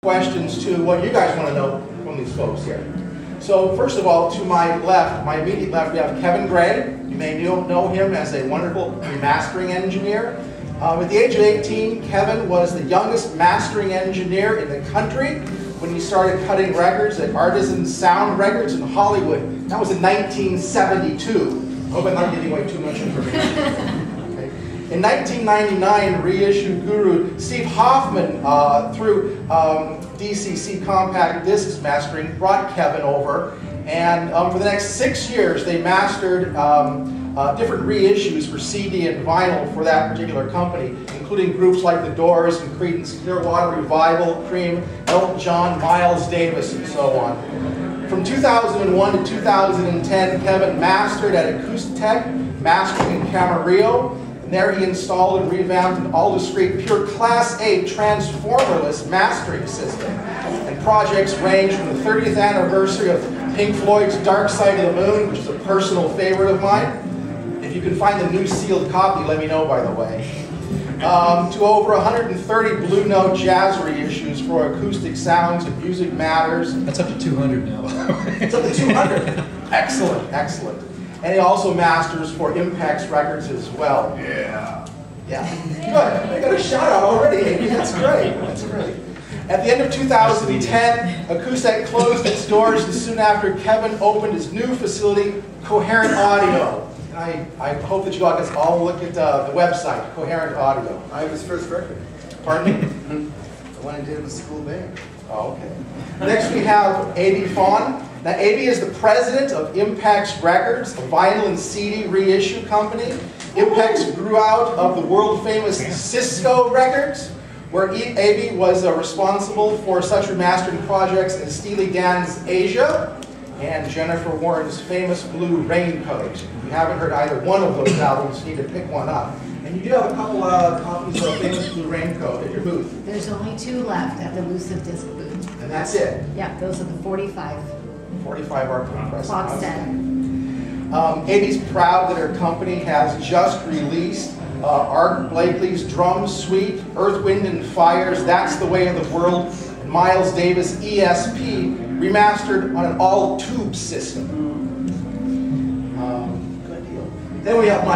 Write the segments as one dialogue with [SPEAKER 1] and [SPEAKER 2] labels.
[SPEAKER 1] questions to what you guys want to know from these folks here. So first of all, to my left, my immediate left, we have Kevin Gray. You may know him as a wonderful remastering engineer. At the age of 18, Kevin was the youngest mastering engineer in the country when he started cutting records at Artisan Sound Records in Hollywood. That was in 1972. Hope I'm not giving away too much information. In 1999, reissue guru Steve Hoffman, through DCC Compact Discs Mastering, brought Kevin over. And for the next 6 years, they mastered different reissues for CD and vinyl for that particular company, including groups like The Doors and Creedence Clearwater Revival, Cream, Elton John, Miles Davis, and so on. From 2001 to 2010, Kevin mastered at Acoustic Mastering in Camarillo. There he installed and revamped an all-discrete, pure Class A transformerless mastering system. And projects range from the 30th anniversary of Pink Floyd's Dark Side of the Moon, which is a personal favorite of mine. If you can find the new sealed copy, let me know, by the way. To over 130 Blue Note jazz reissues for acoustic sounds and music matters.
[SPEAKER 2] That's up to 200 now.
[SPEAKER 1] It's up to 200. Excellent, excellent. And he also masters for Impex records as well.
[SPEAKER 3] Yeah.
[SPEAKER 1] Yeah. Good. I got a shout out already. That's great. That's great. At the end of 2010, Acoustic closed its doors, and soon after, Kevin opened his new facility, Coherent Audio. And I hope that you guys all look at the website, Coherent Audio.
[SPEAKER 3] I have his first record.
[SPEAKER 1] Pardon me?
[SPEAKER 3] The one I did with school band.
[SPEAKER 1] Oh, okay. Next we have Abey Fonn. Now, Abey is the president of Impex Records, a vinyl and CD reissue company. Impex grew out of the world-famous Cisco Records, where Abey was responsible for such remastering projects as Steely Dan's Asia and Jennifer Warren's famous Blue Raincoat. If you haven't heard either one of those albums, you need to pick one up. And you do have a couple copies of Famous Blue Raincoat at your booth.
[SPEAKER 4] There's only 2 left at the Lucid Disc booth.
[SPEAKER 1] And that's it?
[SPEAKER 4] Yeah, those are the 45.
[SPEAKER 1] 45 are compressed.
[SPEAKER 4] Clock set.
[SPEAKER 1] Abey's proud that her company has just released Art Blakey's Drum Suite, Earth, Wind, and Fire's That's the Way of the World, and Miles Davis' ESP, remastered on an all-tube system. Good deal. Then we have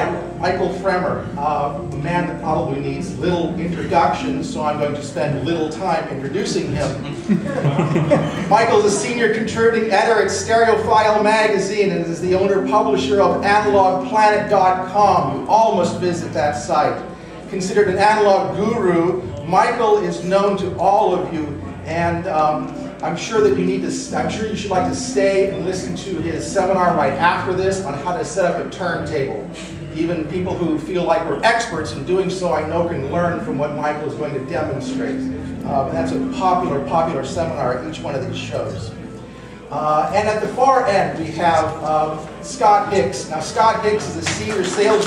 [SPEAKER 1] Michael Fremer, a man that probably needs little introduction, so I'm going to spend little time introducing him. Michael's a senior contributing editor at Stereophile magazine and is the owner-publisher of AnalogPlanet.com. You all must visit that site. Considered an analog guru, Michael is known to all of you, and I'm sure that you should like to stay and listen to his seminar right after this on how to set up a turntable. Even people who feel like we're experts in doing so, I know can learn from what Michael is going to demonstrate. And that's a popular seminar at each one of these shows. And at the far end, we have Scott Hicks. Now, Scott Hicks is a senior sales...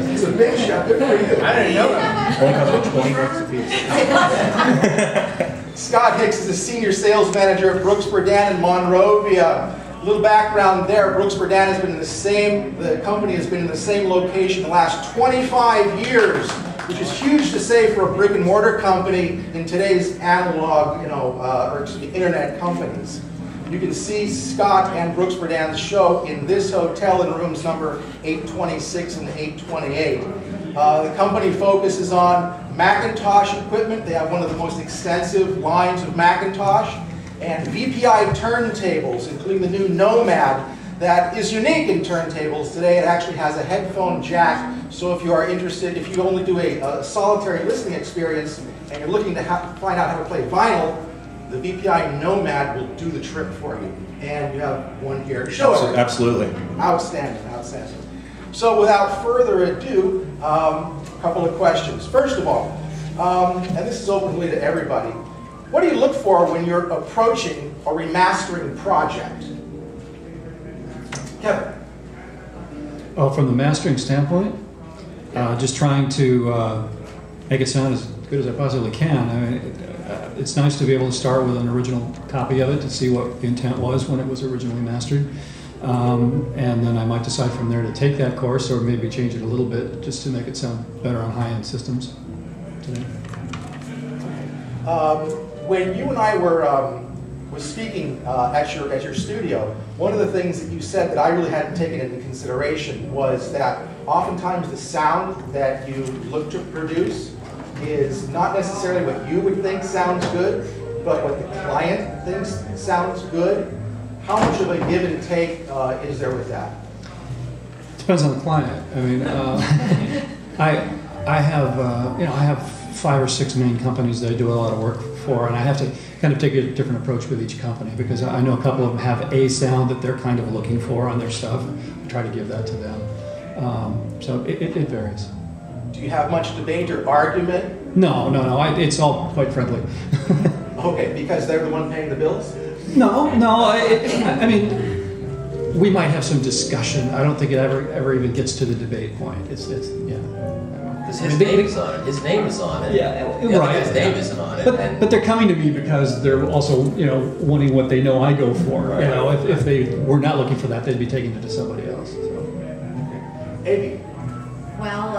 [SPEAKER 1] He's a big shot. Good for you.
[SPEAKER 3] I didn't know that.
[SPEAKER 2] Only comes with 20 bucks a piece.
[SPEAKER 1] Scott Hicks is a senior sales manager at Brooks Berdan in Monrovia. A little background there, Brooks Berdan has been in the company has been in the same location the last 25 years, which is huge to say for a brick and mortar company in today's analog, internet companies. You can see Scott and Brooks Berdan's show in this hotel in rooms number 826 and 828. The company focuses on Macintosh equipment. They have one of the most extensive lines of Macintosh. And VPI turntables, including the new Nomad, that is unique in turntables. Today it actually has a headphone jack, so if you are interested, if you only do a solitary listening experience and you're looking to find out how to play vinyl, the VPI Nomad will do the trick for you. And you have one here to show it.
[SPEAKER 2] Absolutely.
[SPEAKER 1] Outstanding, outstanding. So without further ado, a couple of questions. First of all, and this is openly to everybody, what do you look for when you're approaching a remastering project? Kevin?
[SPEAKER 2] From the mastering standpoint, just trying to make it sound as good as I possibly can. I mean, it's nice to be able to start with an original copy of it to see what the intent was when it was originally mastered. And then I might decide from there to take that course or maybe change it a little bit just to make it sound better on high-end systems today.
[SPEAKER 1] When you and I was speaking at your studio, one of the things that you said that I really hadn't taken into consideration was that oftentimes the sound that you look to produce is not necessarily what you would think sounds good, but what the client thinks sounds good. How much of a give and take is there with that?
[SPEAKER 2] Depends on the client. I mean, I have 5 or 6 main companies that I do a lot of work for, and I have to kind of take a different approach with each company because I know a couple of them have a sound that they're kind of looking for on their stuff. I try to give that to them. So it varies.
[SPEAKER 1] Do you have much debate or argument?
[SPEAKER 2] No. It's all quite friendly.
[SPEAKER 1] Okay, because they're the one paying the bills?
[SPEAKER 2] No. I mean, we might have some discussion. I don't think it ever even gets to the debate point. It's yeah.
[SPEAKER 5] Because his name is on it. His name is on it.
[SPEAKER 2] Yeah,
[SPEAKER 5] the
[SPEAKER 2] right.
[SPEAKER 5] His name isn't on it.
[SPEAKER 2] But they're coming to me because they're also wanting what they know I go for.
[SPEAKER 5] Right.
[SPEAKER 2] If they were not looking for that, they'd be taking it to somebody else. So.
[SPEAKER 1] Abey.
[SPEAKER 4] Well,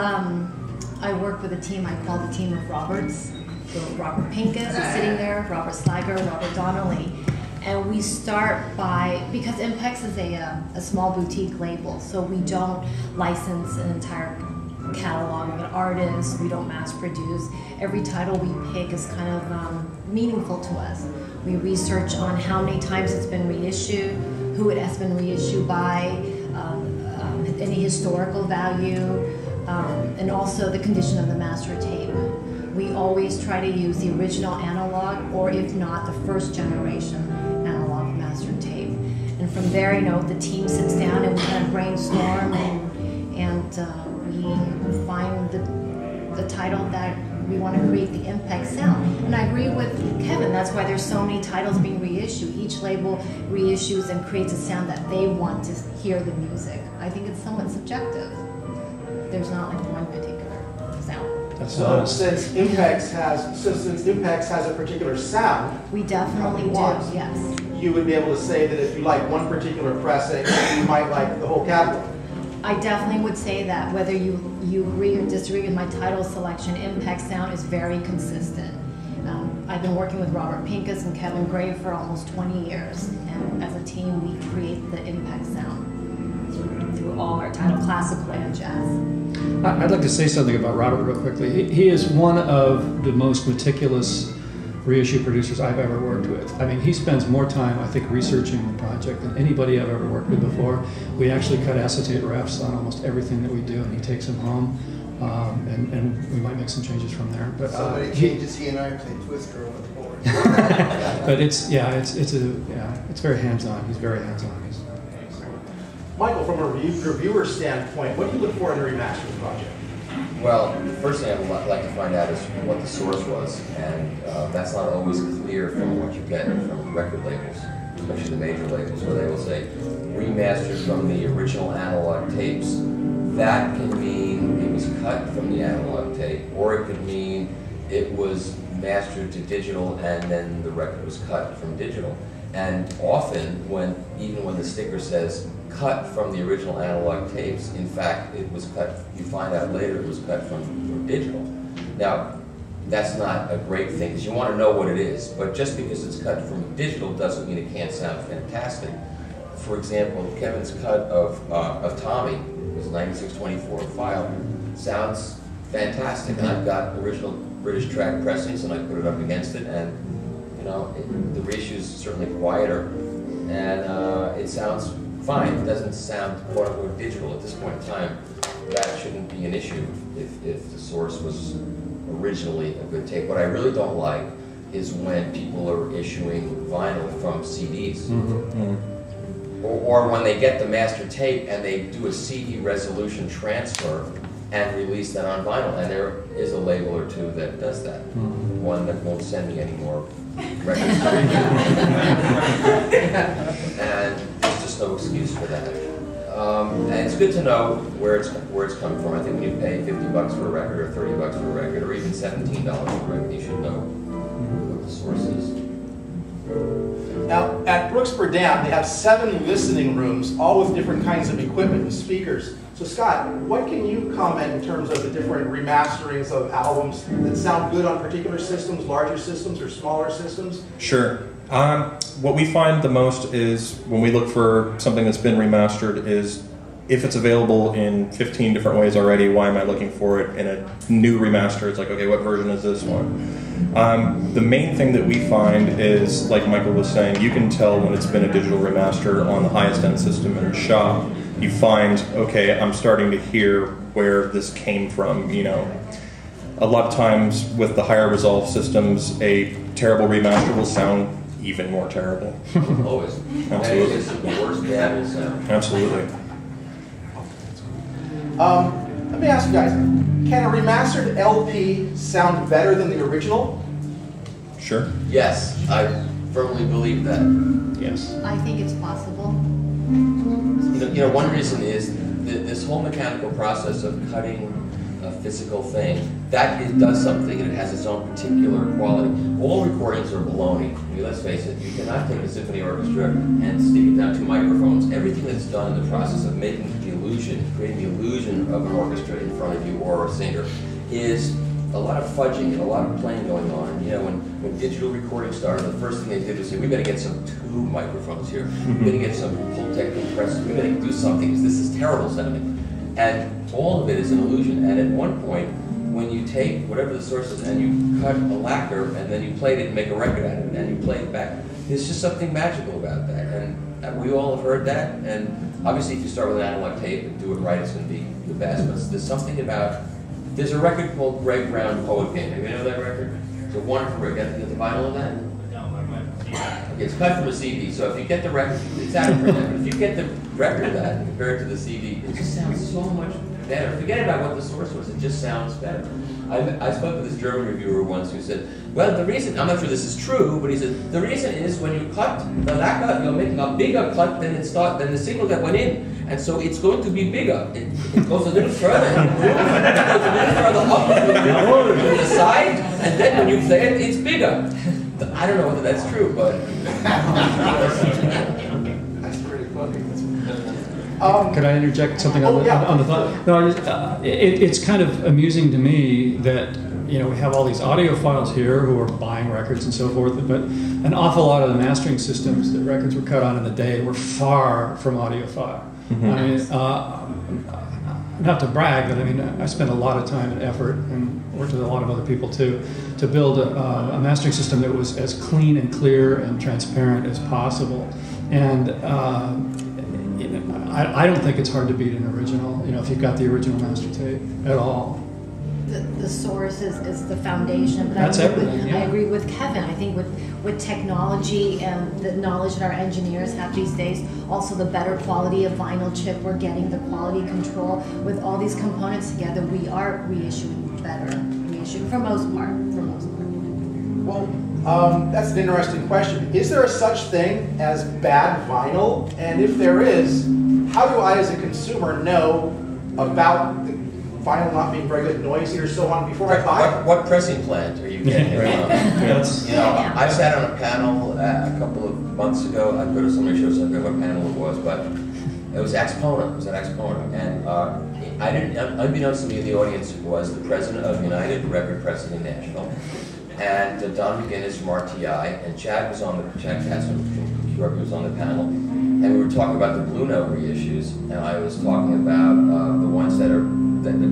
[SPEAKER 4] I work with a team I call the team of Roberts. So Robert Pincus is sitting there, Robert Sliger, Robert Donnelly. And we start because Impex is a small boutique label, so we don't license an entire catalog of an artist, we don't mass produce. Every title we pick is kind of meaningful to us. We research on how many times it's been reissued, who it has been reissued by, any historical value, and also the condition of the master tape. We always try to use the original analog, or if not, the first generation analog master tape. And from there, the team sits down and we kind of brainstorm and we find the title that we want to create the Impex sound. And I agree with Kevin, that's why there's so many titles being reissued. Each label reissues and creates a sound that they want to hear the music. I think it's somewhat subjective. There's not like one particular sound.
[SPEAKER 1] So since Impex has a particular sound,
[SPEAKER 4] we definitely do, yes.
[SPEAKER 1] You would be able to say that if you like one particular pressing, you might like the whole catalog.
[SPEAKER 4] I definitely would say that whether you agree or disagree with my title selection, Impex sound is very consistent. I've been working with Robert Pincus and Kevin Gray for almost 20 years, and as a team we create the Impex sound through all our title, classical and jazz.
[SPEAKER 2] I'd like to say something about Robert real quickly. He is one of the most meticulous reissue producers I've ever worked with. I mean, he spends more time, I think, researching the project than anybody I've ever worked with before. We actually cut acetate refs on almost everything that we do, and he takes them home, and we might make some changes from there. But
[SPEAKER 3] so many changes, he and I play Twister over the board.
[SPEAKER 2] But it's very hands-on. He's very hands-on.
[SPEAKER 1] Michael, from a reviewer standpoint, what do you look for in a remastering project?
[SPEAKER 5] Well, the first thing I'd like to find out is what the source was, and that's not always clear from what you get from record labels, especially the major labels, where they will say remastered from the original analog tapes. That can mean it was cut from the analog tape, or it could mean it was mastered to digital and then the record was cut from digital. And often, even when the sticker says cut from the original analog tapes, in fact, it was cut, you find out later it was cut from digital. Now, that's not a great thing, because you want to know what it is, but just because it's cut from digital doesn't mean it can't sound fantastic. For example, Kevin's cut of Tommy, it was 9624 file, sounds fantastic, and I've got original British track pressings, and I put it up against it, and the reissue is certainly quieter, and it sounds fine. It doesn't sound quote-unquote digital at this point in time. That shouldn't be an issue if the source was originally a good tape. What I really don't like is when people are issuing vinyl from CDs. Or when they get the master tape and they do a CD resolution transfer and release that on vinyl. And there is a label or two that does that. One that won't send me any more records. And there's just no excuse for that. And it's good to know where it's coming from. I think when you pay $50 for a record, or $30 for a record, or even $17 for a record, you should know what the source is.
[SPEAKER 1] Now, at Berdan, they have 7 listening rooms, all with different kinds of equipment, with speakers. So Scott, what can you comment in terms of the different remasterings of albums that sound good on particular systems, larger systems or smaller systems?
[SPEAKER 6] Sure. What we find the most is when we look for something that's been remastered is if it's available in 15 different ways already, why am I looking for it in a new remaster? It's like, okay, what version is this one? The main thing that we find is, like Michael was saying, you can tell when it's been a digital remaster on the highest end system in a shop. You find, okay, I'm starting to hear where this came from, you know. A lot of times with the higher resolve systems, a terrible remaster will sound even more terrible.
[SPEAKER 5] Always.
[SPEAKER 6] Absolutely.
[SPEAKER 5] It's the worst bad will sound.
[SPEAKER 6] Absolutely.
[SPEAKER 1] Let me ask you guys, can a remastered LP sound better than the original?
[SPEAKER 6] Sure.
[SPEAKER 5] Yes, I firmly believe that.
[SPEAKER 2] Yes.
[SPEAKER 4] I think it's possible.
[SPEAKER 5] You know, one reason is this whole mechanical process of cutting a physical thing, that it does something and it has its own particular quality. All recordings are baloney. I mean, let's face it, you cannot take a symphony orchestra and stick it down two microphones. Everything that's done in the process of making the illusion, creating the illusion of an orchestra in front of you or a singer, is a lot of fudging and a lot of playing going on. And, you know, when digital recording started, the first thing they did was say, we got to get some tube microphones here. We got to get some Pultec compressors. We got to do something because this is terrible sounding. And all of it is an illusion. And at one point, when you take whatever the source is and you cut a lacquer and then you played it and make a record out of it and you play it back, there's just something magical about that. And we all have heard that. And obviously, if you start with an analog tape and do it right, it's going to be the best. But there's something about. There's a record called Greg Brown Poet Game. Have you know that record? It's a wonderful record. You got the vinyl of that? Okay, it's cut from a CD. So if you get the record, it's out of print. But if you get the record of that and compare it to the CD, it just sounds so much better. Forget about what the source was. It just sounds better. I spoke with this German reviewer once who said, well, the reason, I'm not sure this is true, but he said, the reason is when you cut the lacquer, you're making a bigger cut than the signal that went in. And so it's going to be bigger. It goes a little further. It goes a little further up to the side, and then when you play it, it's bigger. I don't know whether that's true, but...
[SPEAKER 1] That's pretty funny.
[SPEAKER 2] Could I interject something on the thought? No, it's kind of amusing to me that, you know, we have all these audiophiles here who are buying records and so forth, but an awful lot of the mastering systems that records were cut on in the day were far from audiophile. Mm-hmm. I mean, not to brag, but I mean, I spent a lot of time and effort, and worked with a lot of other people too, to build a mastering system that was as clean and clear and transparent as possible. And I don't think it's hard to beat an original, you know, if you've got the original master tape at all.
[SPEAKER 4] The source is the foundation. But
[SPEAKER 2] That's everything.
[SPEAKER 4] I agree with Kevin. I think with technology and the knowledge that our engineers have these days, also the better quality of vinyl chip, we're getting the quality control. With all these components together, we are reissuing better. Reissuing for most part.
[SPEAKER 1] Well, that's an interesting question. Is there a such thing as bad vinyl? And if there is, how do I as a consumer know about the vinyl not being very good, noisy or so on before I buy it?
[SPEAKER 5] What pressing plant are you getting?
[SPEAKER 6] Yes.
[SPEAKER 5] You know, I sat on a panel a couple of months ago. I go to so many shows, I forget what panel it was, but it was Exponent. It was at Exponent, and I didn't. Unbeknownst to me in the audience was the president of United Record Pressing International, and Don McGinnis from RTI, and Chad Katzman from QRP was on the panel, and we were talking about the Blue Note reissues, and I was talking about the ones that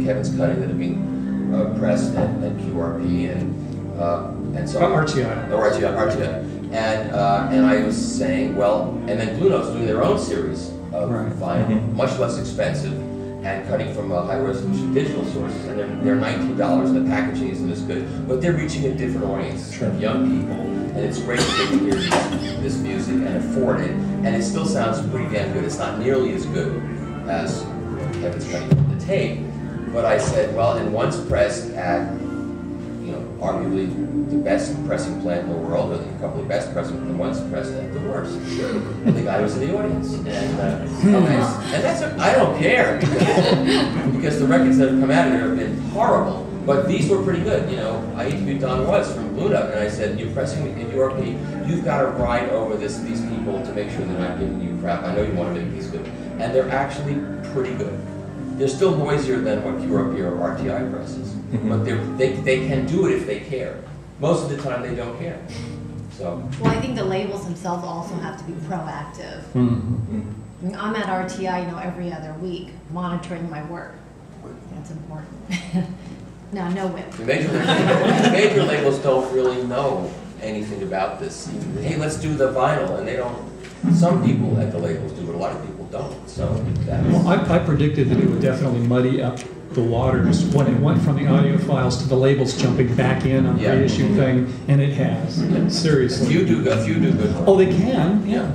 [SPEAKER 5] Kevin's cutting that have been pressed at QRP and so
[SPEAKER 2] RTI.
[SPEAKER 5] Or RTI. And I was saying, well, and then Blue Note's doing their own series of vinyl, much less expensive, and cutting from high-resolution digital sources, and they're $19, and the packaging isn't as good, but they're reaching a different audience, young people, and it's great that they can hear this music and afford it, and it still sounds pretty damn good. It's not nearly as good as Kevin's cutting from the tape, but I said, well, and once pressed at, you know, arguably the best pressing plant in the world, or a couple of best pressing, and once pressed at the worst. And the guy was in the audience, and that's I don't care because the records that have come out of here have been horrible. But these were pretty good, you know. I interviewed Don Was from Blue Note, and I said, you're pressing in QRP, you've got to ride over these people to make sure they're not giving you crap. I know you want to make these good, and they're actually pretty good. they're still noisier than what pure RTI presses. But they can do it if they care. Most of the time they don't care. So.
[SPEAKER 4] Well, I think the labels themselves also have to be proactive. I mean, I'm at RTI, every other week, monitoring my work. That's important. No whip.
[SPEAKER 5] The major labels don't really know anything about this. Hey, let's do the vinyl, and they don't. Some people at the labels do, but a lot of people don't. So
[SPEAKER 2] well, I predicted that it would definitely muddy up the waters when it went from the audio files to the labels jumping back in on the reissue thing, and it has. Seriously.
[SPEAKER 5] A few do good work.
[SPEAKER 2] Oh, they can.
[SPEAKER 5] Yeah.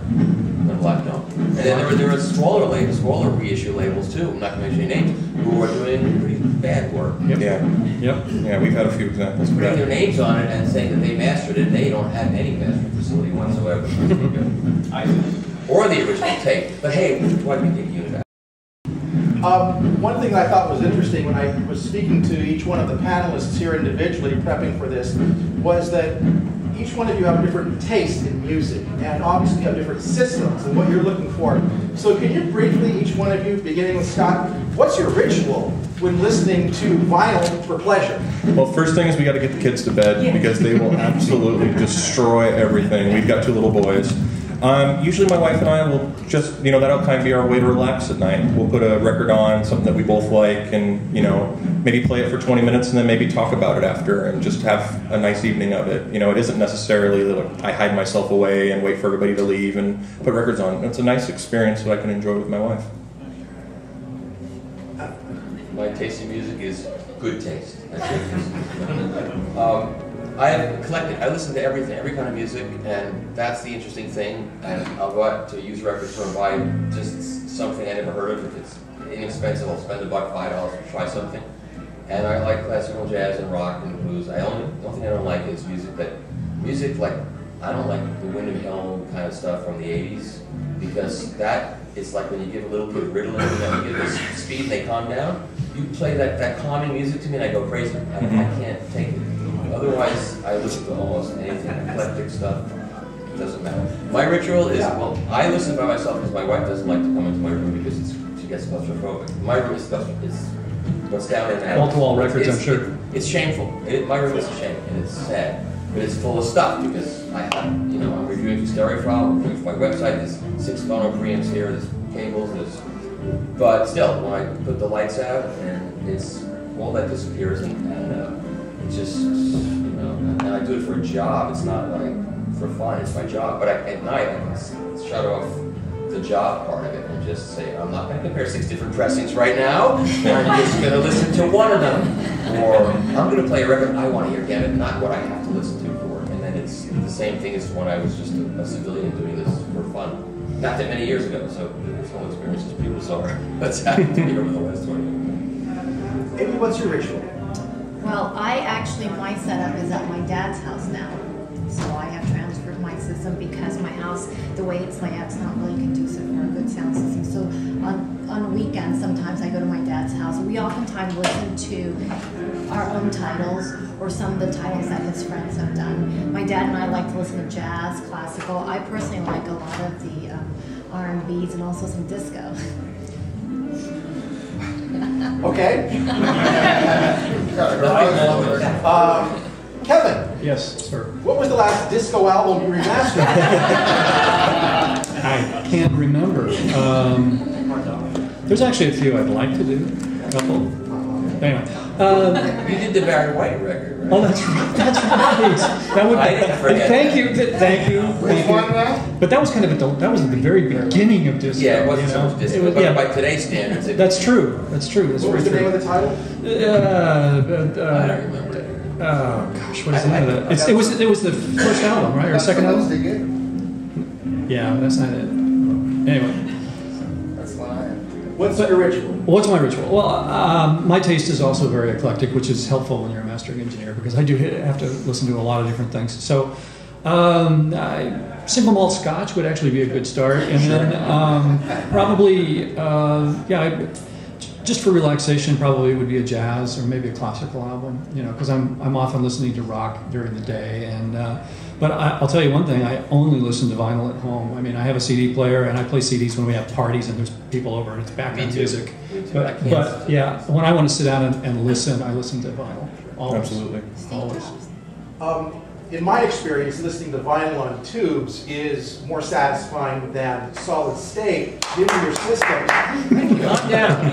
[SPEAKER 5] But a lot don't. And then there are smaller labels, smaller reissue labels too. I'm not going to mention any names, who are doing pretty bad work.
[SPEAKER 2] Yep.
[SPEAKER 6] Yeah, we've had a few examples.
[SPEAKER 5] Putting their names on it and saying that they mastered it, they don't have any mastering facility whatsoever. Or the original tape. But hey, why do we take a unit out?
[SPEAKER 1] One thing I thought was interesting when I was speaking to each one of the panelists here individually, prepping for this, was that each one of you have a different taste in music, and obviously you have different systems and what you're looking for. So can you briefly, each one of you, beginning with Scott, what's your ritual when listening to vinyl for pleasure?
[SPEAKER 6] Well, first thing is we got to get the kids to bed because they will absolutely destroy everything. We've got 2 little boys. Usually my wife and I will just, that'll kind of be our way to relax at night. We'll put a record on, something that we both like, and, maybe play it for 20 minutes and then maybe talk about it after and just have a nice evening of it. It isn't necessarily that I hide myself away and wait for everybody to leave and put records on. It's a nice experience that I can enjoy with my wife.
[SPEAKER 5] My taste in music is good taste. That's good taste. I have collected, I listen to everything, every kind of music, and that's the interesting thing. And I'll go out to used record store and buy just something I never heard of. If it's inexpensive, I'll spend $1, $5 to try something. And I like classical jazz and rock and blues. The only thing I don't like is music like, I don't like the Wyndham Helm kind of stuff from the 80s, because that is like when you give a little kid Ritalin, you give them speed and they calm down. You play that calming music to me and I go crazy. I can't take it. Otherwise, I listen to almost anything, eclectic stuff. It doesn't matter. My ritual is, I listen by myself because my wife doesn't like to come into my room because she gets claustrophobic. My room is what's down in that.
[SPEAKER 2] Wall-to-wall records, I'm sure.
[SPEAKER 5] It's shameful. My room is a shame, and it's sad. But it's full of stuff because I'm reviewing for Stereophile, I'm reviewing for my website. There's 6 phono preamps here, there's cables, but still, when I put the lights out, and it's all that disappears, and it's just, and I do it for a job. It's not like for fun. It's my job. But at night, I can shut off the job part of it and just say, I'm not going to compare 6 different dressings right now. I'm just going to listen to one of them. Or I'm going to play a record I want to hear, damn it, not what I have to listen to for. And then it's the same thing as when I was just a civilian doing this for fun. Not that many years ago, so this whole experience is pretty bizarre. That's happened to me over the last 20 years.
[SPEAKER 1] Amy, what's your ritual?
[SPEAKER 4] Well, my setup is at my dad's house now. So I have transferred my system because my house, the way it's laid out, is not really conducive for a good sound system. So on weekends, sometimes I go to my dad's house. We oftentimes listen to our own titles or some of the titles that his friends have done. My dad and I like to listen to jazz, classical. I personally like a lot of the R&Bs and also some disco.
[SPEAKER 1] Okay. Kevin.
[SPEAKER 2] Yes, sir.
[SPEAKER 1] What was the last disco album you remastered?
[SPEAKER 2] I can't remember. There's actually a few I'd like to do. A couple. Anyway.
[SPEAKER 5] You did the Barry White record, right?
[SPEAKER 2] Oh, that's right. That's right. That would.
[SPEAKER 5] I didn't forget.
[SPEAKER 2] Thank you.
[SPEAKER 3] Which one now?
[SPEAKER 2] But that was kind of that was at the very beginning of disco.
[SPEAKER 5] Yeah, it wasn't so much disco, but by today's standards.
[SPEAKER 2] That's true. That's true. That's
[SPEAKER 1] What was the
[SPEAKER 2] very
[SPEAKER 1] name of
[SPEAKER 2] true.
[SPEAKER 1] the title?
[SPEAKER 5] I don't remember it.
[SPEAKER 2] Oh gosh, what is the name of that? It was the first album, right, or second album? Yeah, that's not it. Anyway.
[SPEAKER 3] That's what I have.
[SPEAKER 1] What's your ritual?
[SPEAKER 2] What's my ritual? Well, my taste is also very eclectic, which is helpful when you're a mastering engineer because I do have to listen to a lot of different things. So, single malt Scotch would actually be a good start, and then probably, just for relaxation, probably would be a jazz or maybe a classical album. Because I'm often listening to rock during the day, and But I'll tell you one thing, I only listen to vinyl at home. I mean, I have a CD player and I play CDs when we have parties and there's people over and it's background music.
[SPEAKER 5] Me too.
[SPEAKER 2] But yeah, when I want to sit down and listen, I listen to vinyl. Always.
[SPEAKER 6] Absolutely.
[SPEAKER 2] Always.
[SPEAKER 1] In my experience, listening to vinyl on tubes is more satisfying than solid state, given your system.
[SPEAKER 5] Calm down.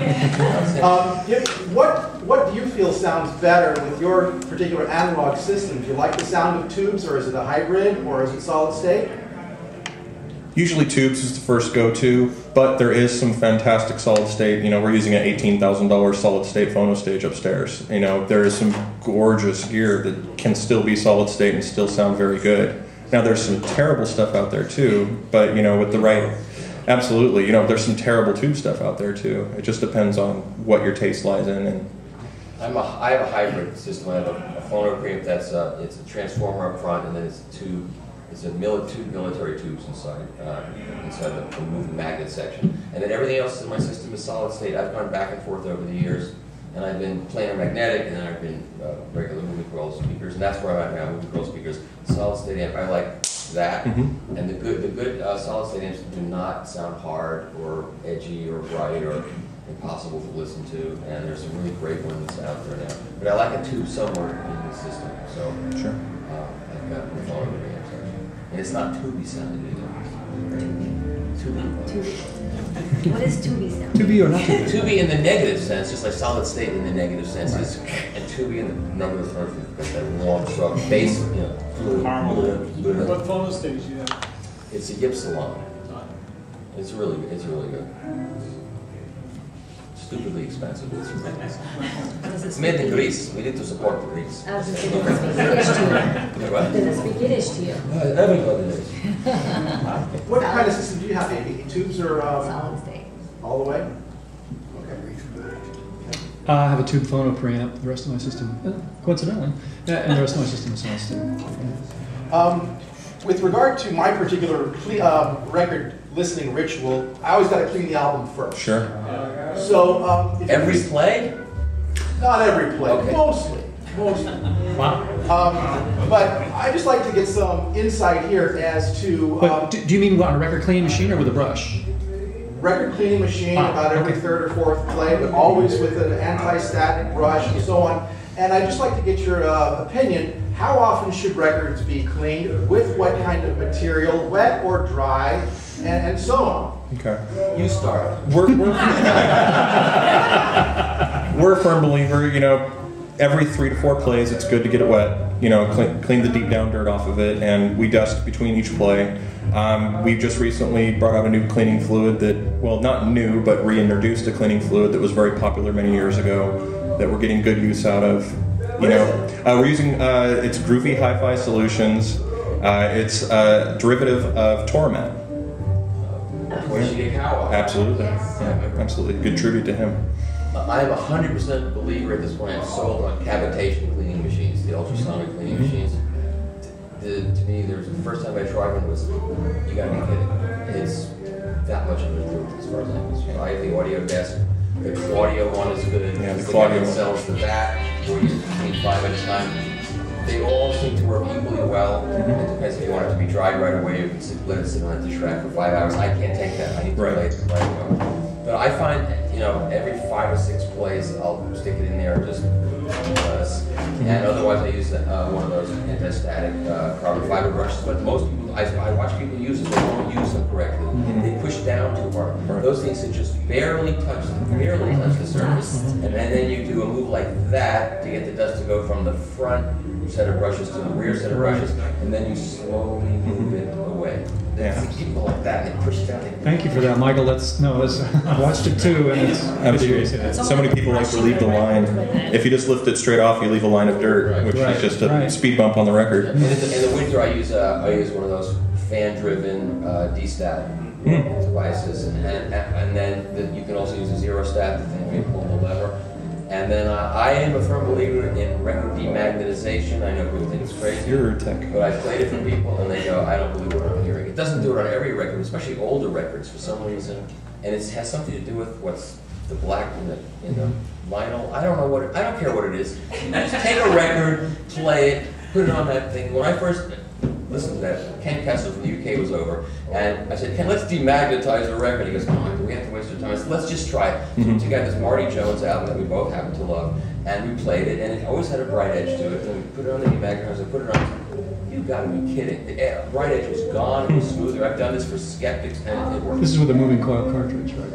[SPEAKER 1] What do you feel sounds better with your particular analog system? Do you like the sound of tubes, or is it a hybrid, or is it solid state?
[SPEAKER 6] Usually tubes is the first go-to, but there is some fantastic solid state. You know, we're using an $18,000 solid state phono stage upstairs. You know, there is some gorgeous gear that can still be solid state and still sound very good. Now there's some terrible stuff out there too, but you know, with the right, absolutely, you know, there's some terrible tube stuff out there too. It just depends on what your taste lies in. And
[SPEAKER 5] I have a hybrid system. I have a phono preamp that's it's a transformer up front, and then it's two military tubes inside the moving magnet section, and then everything else in my system is solid state. I've gone back and forth over the years, and I've been planar magnetic, and then I've been regular moving coil speakers, and that's where I'm at now. Moving coil speakers, solid state amp. I like that, and the good solid state amps do not sound hard or edgy or bright or impossible to listen to, and there's some really great ones out there now. But I like a tube somewhere in the system, so
[SPEAKER 6] sure.
[SPEAKER 5] I've got the phono preamp section, and it's not tubey sounding either.
[SPEAKER 4] Tubi. What is tubi sound?
[SPEAKER 2] Tubi or not tubi?
[SPEAKER 5] Tubi in the negative sense, just like solid state in the negative sense, is, and tubi in the negative sense is that long, strong bass, you know, fluid.
[SPEAKER 7] What phono stage do you have?
[SPEAKER 5] It's a Ypsilon. It's really good. Stupidly expensive. It's made in Greece. We need to support the Greece.
[SPEAKER 4] I was just going to speak Yiddish to you.
[SPEAKER 5] What?
[SPEAKER 4] Did I speak Yiddish to you?
[SPEAKER 5] Everybody knows.
[SPEAKER 1] What kind of system do you have, Abey? Tubes or
[SPEAKER 4] Solid state.
[SPEAKER 1] all the way?
[SPEAKER 2] I have a tube phono preamp, the rest of my system, coincidentally, and the rest of my system is solid state.
[SPEAKER 1] With regard to my particular record listening ritual, I always got to clean the album first.
[SPEAKER 6] Sure.
[SPEAKER 1] So if
[SPEAKER 5] Every
[SPEAKER 1] you-
[SPEAKER 5] play?
[SPEAKER 1] not every play,
[SPEAKER 5] Okay.
[SPEAKER 1] mostly.
[SPEAKER 2] Wow.
[SPEAKER 1] But I just like to get some insight here as to
[SPEAKER 2] But do you mean on a record cleaning machine or with a brush?
[SPEAKER 1] record cleaning machine about every third or fourth play, but always with an anti-static brush and so on. And I'd just like to get your opinion. How often should records be cleaned? With what kind of material, wet or dry, and so on?
[SPEAKER 6] Okay.
[SPEAKER 5] You start.
[SPEAKER 6] We're a firm believer, you know, every 3 to 4 plays, it's good to get it wet. You know, clean the deep down dirt off of it, and we dust between each play. We've just recently brought out a new cleaning fluid that, well, not new, but reintroduced a cleaning fluid that was very popular many years ago that we're getting good use out of. You know, we're using, it's Groovy Hi-Fi Solutions. It's a derivative of Torment. Absolutely. Yeah, absolutely. Good tribute to him.
[SPEAKER 5] I am 100% believer at this point. I'm sold on cavitation cleaning machines, the ultrasonic cleaning machines. To me, the first time I tried one was, you gotta be kidding. It's that much of an improvement as far as I'm concerned. I have the audio desk. The Claudio one is good.
[SPEAKER 6] Yeah, the
[SPEAKER 5] guy
[SPEAKER 6] Claudio
[SPEAKER 5] that
[SPEAKER 6] one.
[SPEAKER 5] sells the back, where you clean 5 at a time. They all seem to work equally well. It depends if you want it to be dried right away, you can let it sit on the dish rack for 5 hours. I can't take that. I need to play it right away. But I find, you know, every 5 or 6 plays, I'll stick it in there just because. And otherwise, I use one of those anti-static carbon fiber brushes. But most people, I watch people use it, they don't use them correctly. They push down too hard. Those things that just barely touch the surface. And then you do a move like that to get the dust to go from the front set of brushes to the rear set of brushes, and then you slowly move it away.
[SPEAKER 6] Yeah.
[SPEAKER 5] People like that, they push down.
[SPEAKER 2] Thank you for that, Michael. I watched it too, and it's
[SPEAKER 6] Absolutely. So many people like to leave the line. If you just lift it straight off, you leave a line of dirt, which is just a speed bump on the record.
[SPEAKER 5] In the winter, I use one of those fan-driven D-stat devices, and then you can also use a zero-stat thing where you pull the lever. And then I am a firm believer in record demagnetization. I know people think it's crazy,
[SPEAKER 6] You're a tech.
[SPEAKER 5] but I played it for people, and they go, I don't believe what I'm hearing. It doesn't do it on every record, especially older records for some reason, and it has something to do with what's the black in the vinyl. I don't know what. I don't care what it is. Just take a record, play it, put it on that thing. When I first listen to that. Ken Kessler from the UK was over, and I said, Ken, let's demagnetize the record. He goes, come on, do we have to waste our time? I said, let's just try it. So we took out this Marty Jones album that we both happen to love, and we played it, and it always had a bright edge to it. And we put it on the demagnetizer, put it on. You gotta be kidding. The bright edge was gone, it was smoother. I've done this for skeptics, and it works.
[SPEAKER 2] This is with a moving coil cartridge, right?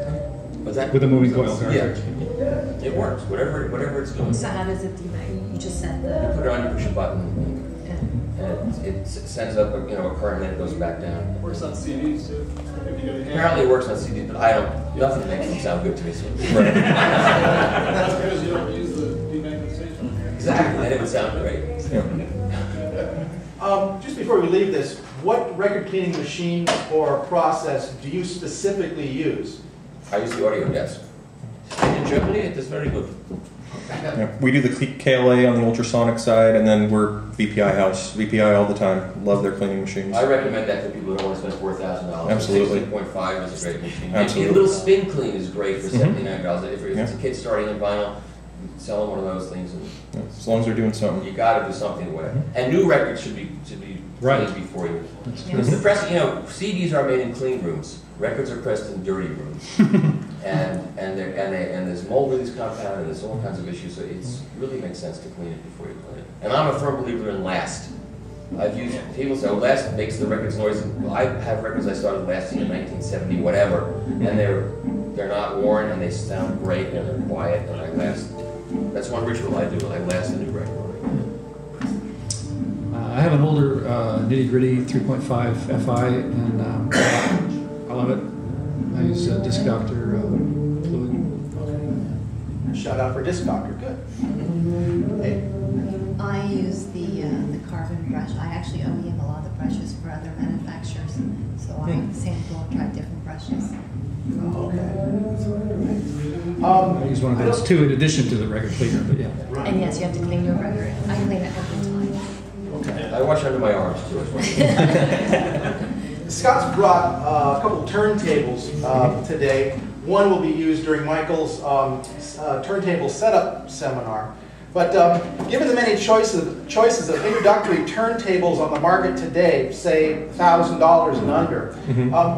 [SPEAKER 5] What's that?
[SPEAKER 2] With a moving coil cartridge.
[SPEAKER 5] Yeah. It works, whatever it's doing.
[SPEAKER 4] So how does it demag? You just set
[SPEAKER 5] You
[SPEAKER 4] the...
[SPEAKER 5] put it on, you push a button,
[SPEAKER 4] Okay.
[SPEAKER 5] and it sends up a current, and then it goes back down.
[SPEAKER 7] It works on CDs too. If you go to
[SPEAKER 5] Apparently it works on CDs, but I don't, nothing makes them sound good to me. So.
[SPEAKER 7] That's because you don't use the demagnetization.
[SPEAKER 5] Exactly, then it would sound great.
[SPEAKER 1] Just before we leave this, what record cleaning machine or process do you specifically use?
[SPEAKER 5] I use the audio desk. In Germany, it is very good.
[SPEAKER 6] Yeah, we do the KLA on the ultrasonic side, and then we're VPI house. VPI all the time. Love their cleaning machines.
[SPEAKER 5] I recommend that for people who don't want to spend $4,000.
[SPEAKER 6] Absolutely.
[SPEAKER 5] 16.5 is a great machine.
[SPEAKER 6] Absolutely.
[SPEAKER 5] A little spin clean is great for $79. If it's a kid starting in vinyl, sell them one of those things. And
[SPEAKER 6] As long as they're doing something.
[SPEAKER 5] you got to do something with it. And new records should be
[SPEAKER 2] Right.
[SPEAKER 5] cleaned before you. Because the press, CDs are made in clean rooms. Records are pressed in dirty rooms. and there's mold release compound, and there's all kinds of issues. So it really makes sense to clean it before you clean it. And I'm a firm believer in last. I've used people say, "Oh, last makes the records noisy." Well, I have records I started lasting in 1970, whatever, and they're not worn and they sound great and they're quiet and I last. That's one ritual I do. I last a new record.
[SPEAKER 2] I have an older nitty-gritty 3.5 FI, and I love it. I use Disc Doctor fluid.
[SPEAKER 1] Shout out for Disc Doctor, good. Hey.
[SPEAKER 4] I use the carbon brush. I actually OEM a lot of the brushes for other manufacturers, so I sample and try different brushes.
[SPEAKER 1] Okay.
[SPEAKER 2] I use one of those too, in addition to the record cleaner, but yeah.
[SPEAKER 4] And yes, you have to clean your record. I clean it every time.
[SPEAKER 5] I wash under my arms too.
[SPEAKER 1] Scott's brought a couple turntables today. One will be used during Michael's turntable setup seminar. But given the many choices of introductory turntables on the market today, say $1,000 and under,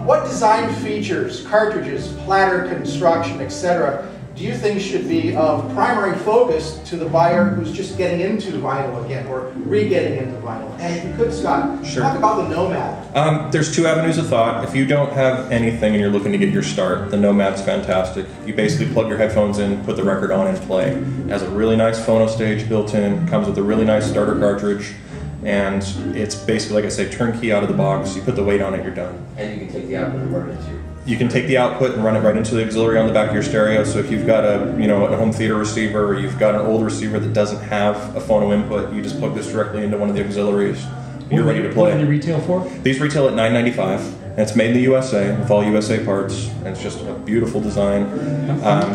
[SPEAKER 1] what design features, cartridges, platter construction, etc., do you think should be of primary focus to the buyer who's just getting into vinyl again, or re-getting into vinyl? And if you could, Scott, talk about the Nomad.
[SPEAKER 6] There's two avenues of thought. If you don't have anything and you're looking to get your start, the Nomad's fantastic. You basically plug your headphones in, put the record on, and play. It has a really nice phono stage built in, comes with a really nice starter cartridge, and it's basically, like I say, turnkey out of the box. You put the weight on it, you're done.
[SPEAKER 5] And you can take the output and run it into
[SPEAKER 6] You can take the output and run it right into the auxiliary on the back of your stereo. So if you've got a home theater receiver, or you've got an old receiver that doesn't have a phono input, you just plug this directly into one of the auxiliaries. You're ready to play.
[SPEAKER 2] What do they retail for?
[SPEAKER 6] These retail at $9.95, and it's made in the USA with all USA parts, and it's just a beautiful design.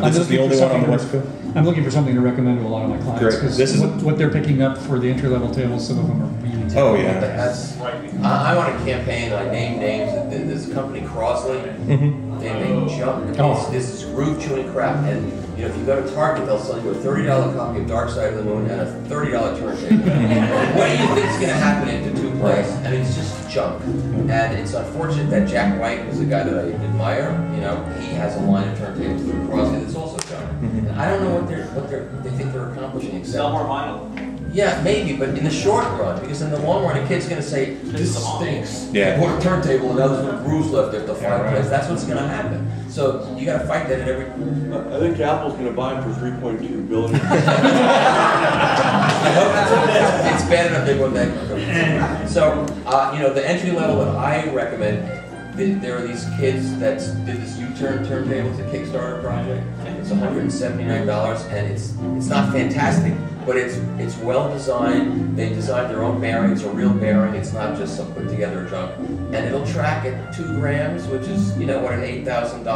[SPEAKER 6] This is the only one on the West Coast.
[SPEAKER 2] I'm looking for something to recommend to a lot of my clients.
[SPEAKER 6] Great.
[SPEAKER 2] Because
[SPEAKER 6] This is
[SPEAKER 2] what they're picking up for the entry-level tables, some of them are really
[SPEAKER 6] Oh
[SPEAKER 5] But
[SPEAKER 6] yeah.
[SPEAKER 5] that's, I'm on a campaign, I name names, there's a company, Crossley, they make junk, this is groove chewing crap, and if you go to Target, they'll sell you a $30 copy of Dark Side of the Moon and a $30 turntable. What do you think is going to happen into two plays? And it's just junk. And it's unfortunate that Jack White, who's a guy that I admire, he has a line of turntables through Crossley that's also junk. And I don't know what they think they're accomplishing except
[SPEAKER 7] Sell more vinyl.
[SPEAKER 5] Yeah, maybe, but in the short run, because in the long run, a kid's going to say, this stinks.
[SPEAKER 6] Yeah.
[SPEAKER 5] Put a turntable and others with grooves left at the fireplace. That's what's going to happen. So you got to fight that at every...
[SPEAKER 8] I think Apple's going to buy it for $3.2 billion.
[SPEAKER 5] I hope it's bad enough they won't that. So, the entry level that I recommend, there are these kids that did this U-turn turntable, it's a Kickstarter project. It's $179, and it's not fantastic, but it's well designed. They designed their own bearing. It's a real bearing. It's not just some put together junk. And it'll track at 2 grams, which is what an $8,000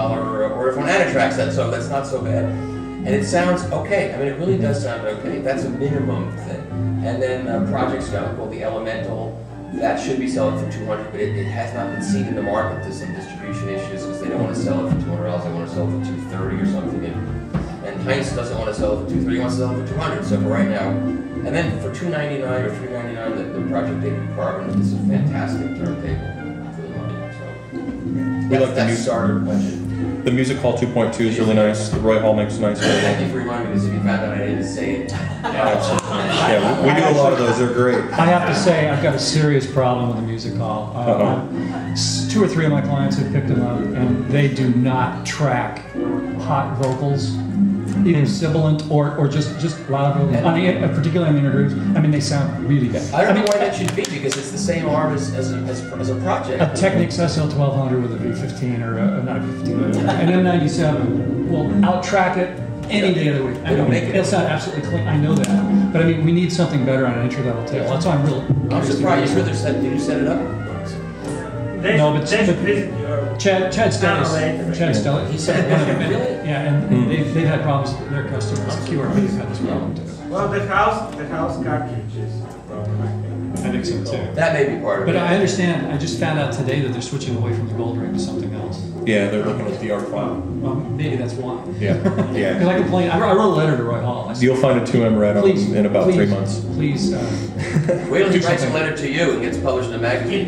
[SPEAKER 5] or if one tracks that, so that's not so bad. And it sounds okay. I mean, it really does sound okay. That's a minimum thing. And then Project Scott called the Elemental. That should be selling for $200, but it has not been seen in the market. There's some distribution issues because they don't want to sell it for $200. They want to sell it for $230 or something. And Heinz doesn't want to sell it for $230. He wants to sell it for $200. So for right now, And then for $2.99 or $3.99, the Project Debut Carbon is a fantastic turntable for the money. So
[SPEAKER 6] We like the new
[SPEAKER 5] starter budget.
[SPEAKER 6] The Music Hall 2.2 is really nice. The Roy Hall makes a nice.
[SPEAKER 5] Thank you for reminding me, because if you found out I didn't say it.
[SPEAKER 6] Yeah, we do a lot of those. They're great.
[SPEAKER 2] I have to say, I've got a serious problem with the music hall. 2 or 3 of my clients have picked them up, and they do not track hot vocals, either sibilant or just loud vocals. Particularly on the intergroups, I mean, they sound really bad.
[SPEAKER 5] I don't know why that should be, because it's the same arm as a project.
[SPEAKER 2] A Technics SL1200 with a V15 or not a V15, an M97 will out-track it any day of the week. I mean, it'll sound absolutely clean. I know that, but I mean, we need something better on an entry-level table. That's why I'm real.
[SPEAKER 5] I'm surprised. Did you set it up?
[SPEAKER 2] No, but Chad Stellis.
[SPEAKER 5] He said it. Really?
[SPEAKER 2] Yeah, and they've had problems with their customers. QRP have had this problem too.
[SPEAKER 7] Well, the house cartridge is a problem, I think.
[SPEAKER 2] I think so too.
[SPEAKER 5] That may be part of it.
[SPEAKER 2] But I understand. I just found out today that they're switching away from the gold ring to something else.
[SPEAKER 6] Yeah, they're looking at the R5.
[SPEAKER 2] Well, maybe that's why.
[SPEAKER 6] Yeah,
[SPEAKER 2] Because
[SPEAKER 6] yeah.
[SPEAKER 2] I complained. I wrote a letter to Roy Hall. I said,
[SPEAKER 6] You'll find a 2M red on them in about 3 months.
[SPEAKER 2] Please.
[SPEAKER 5] Wait till he writes a letter to you and gets published in a magazine.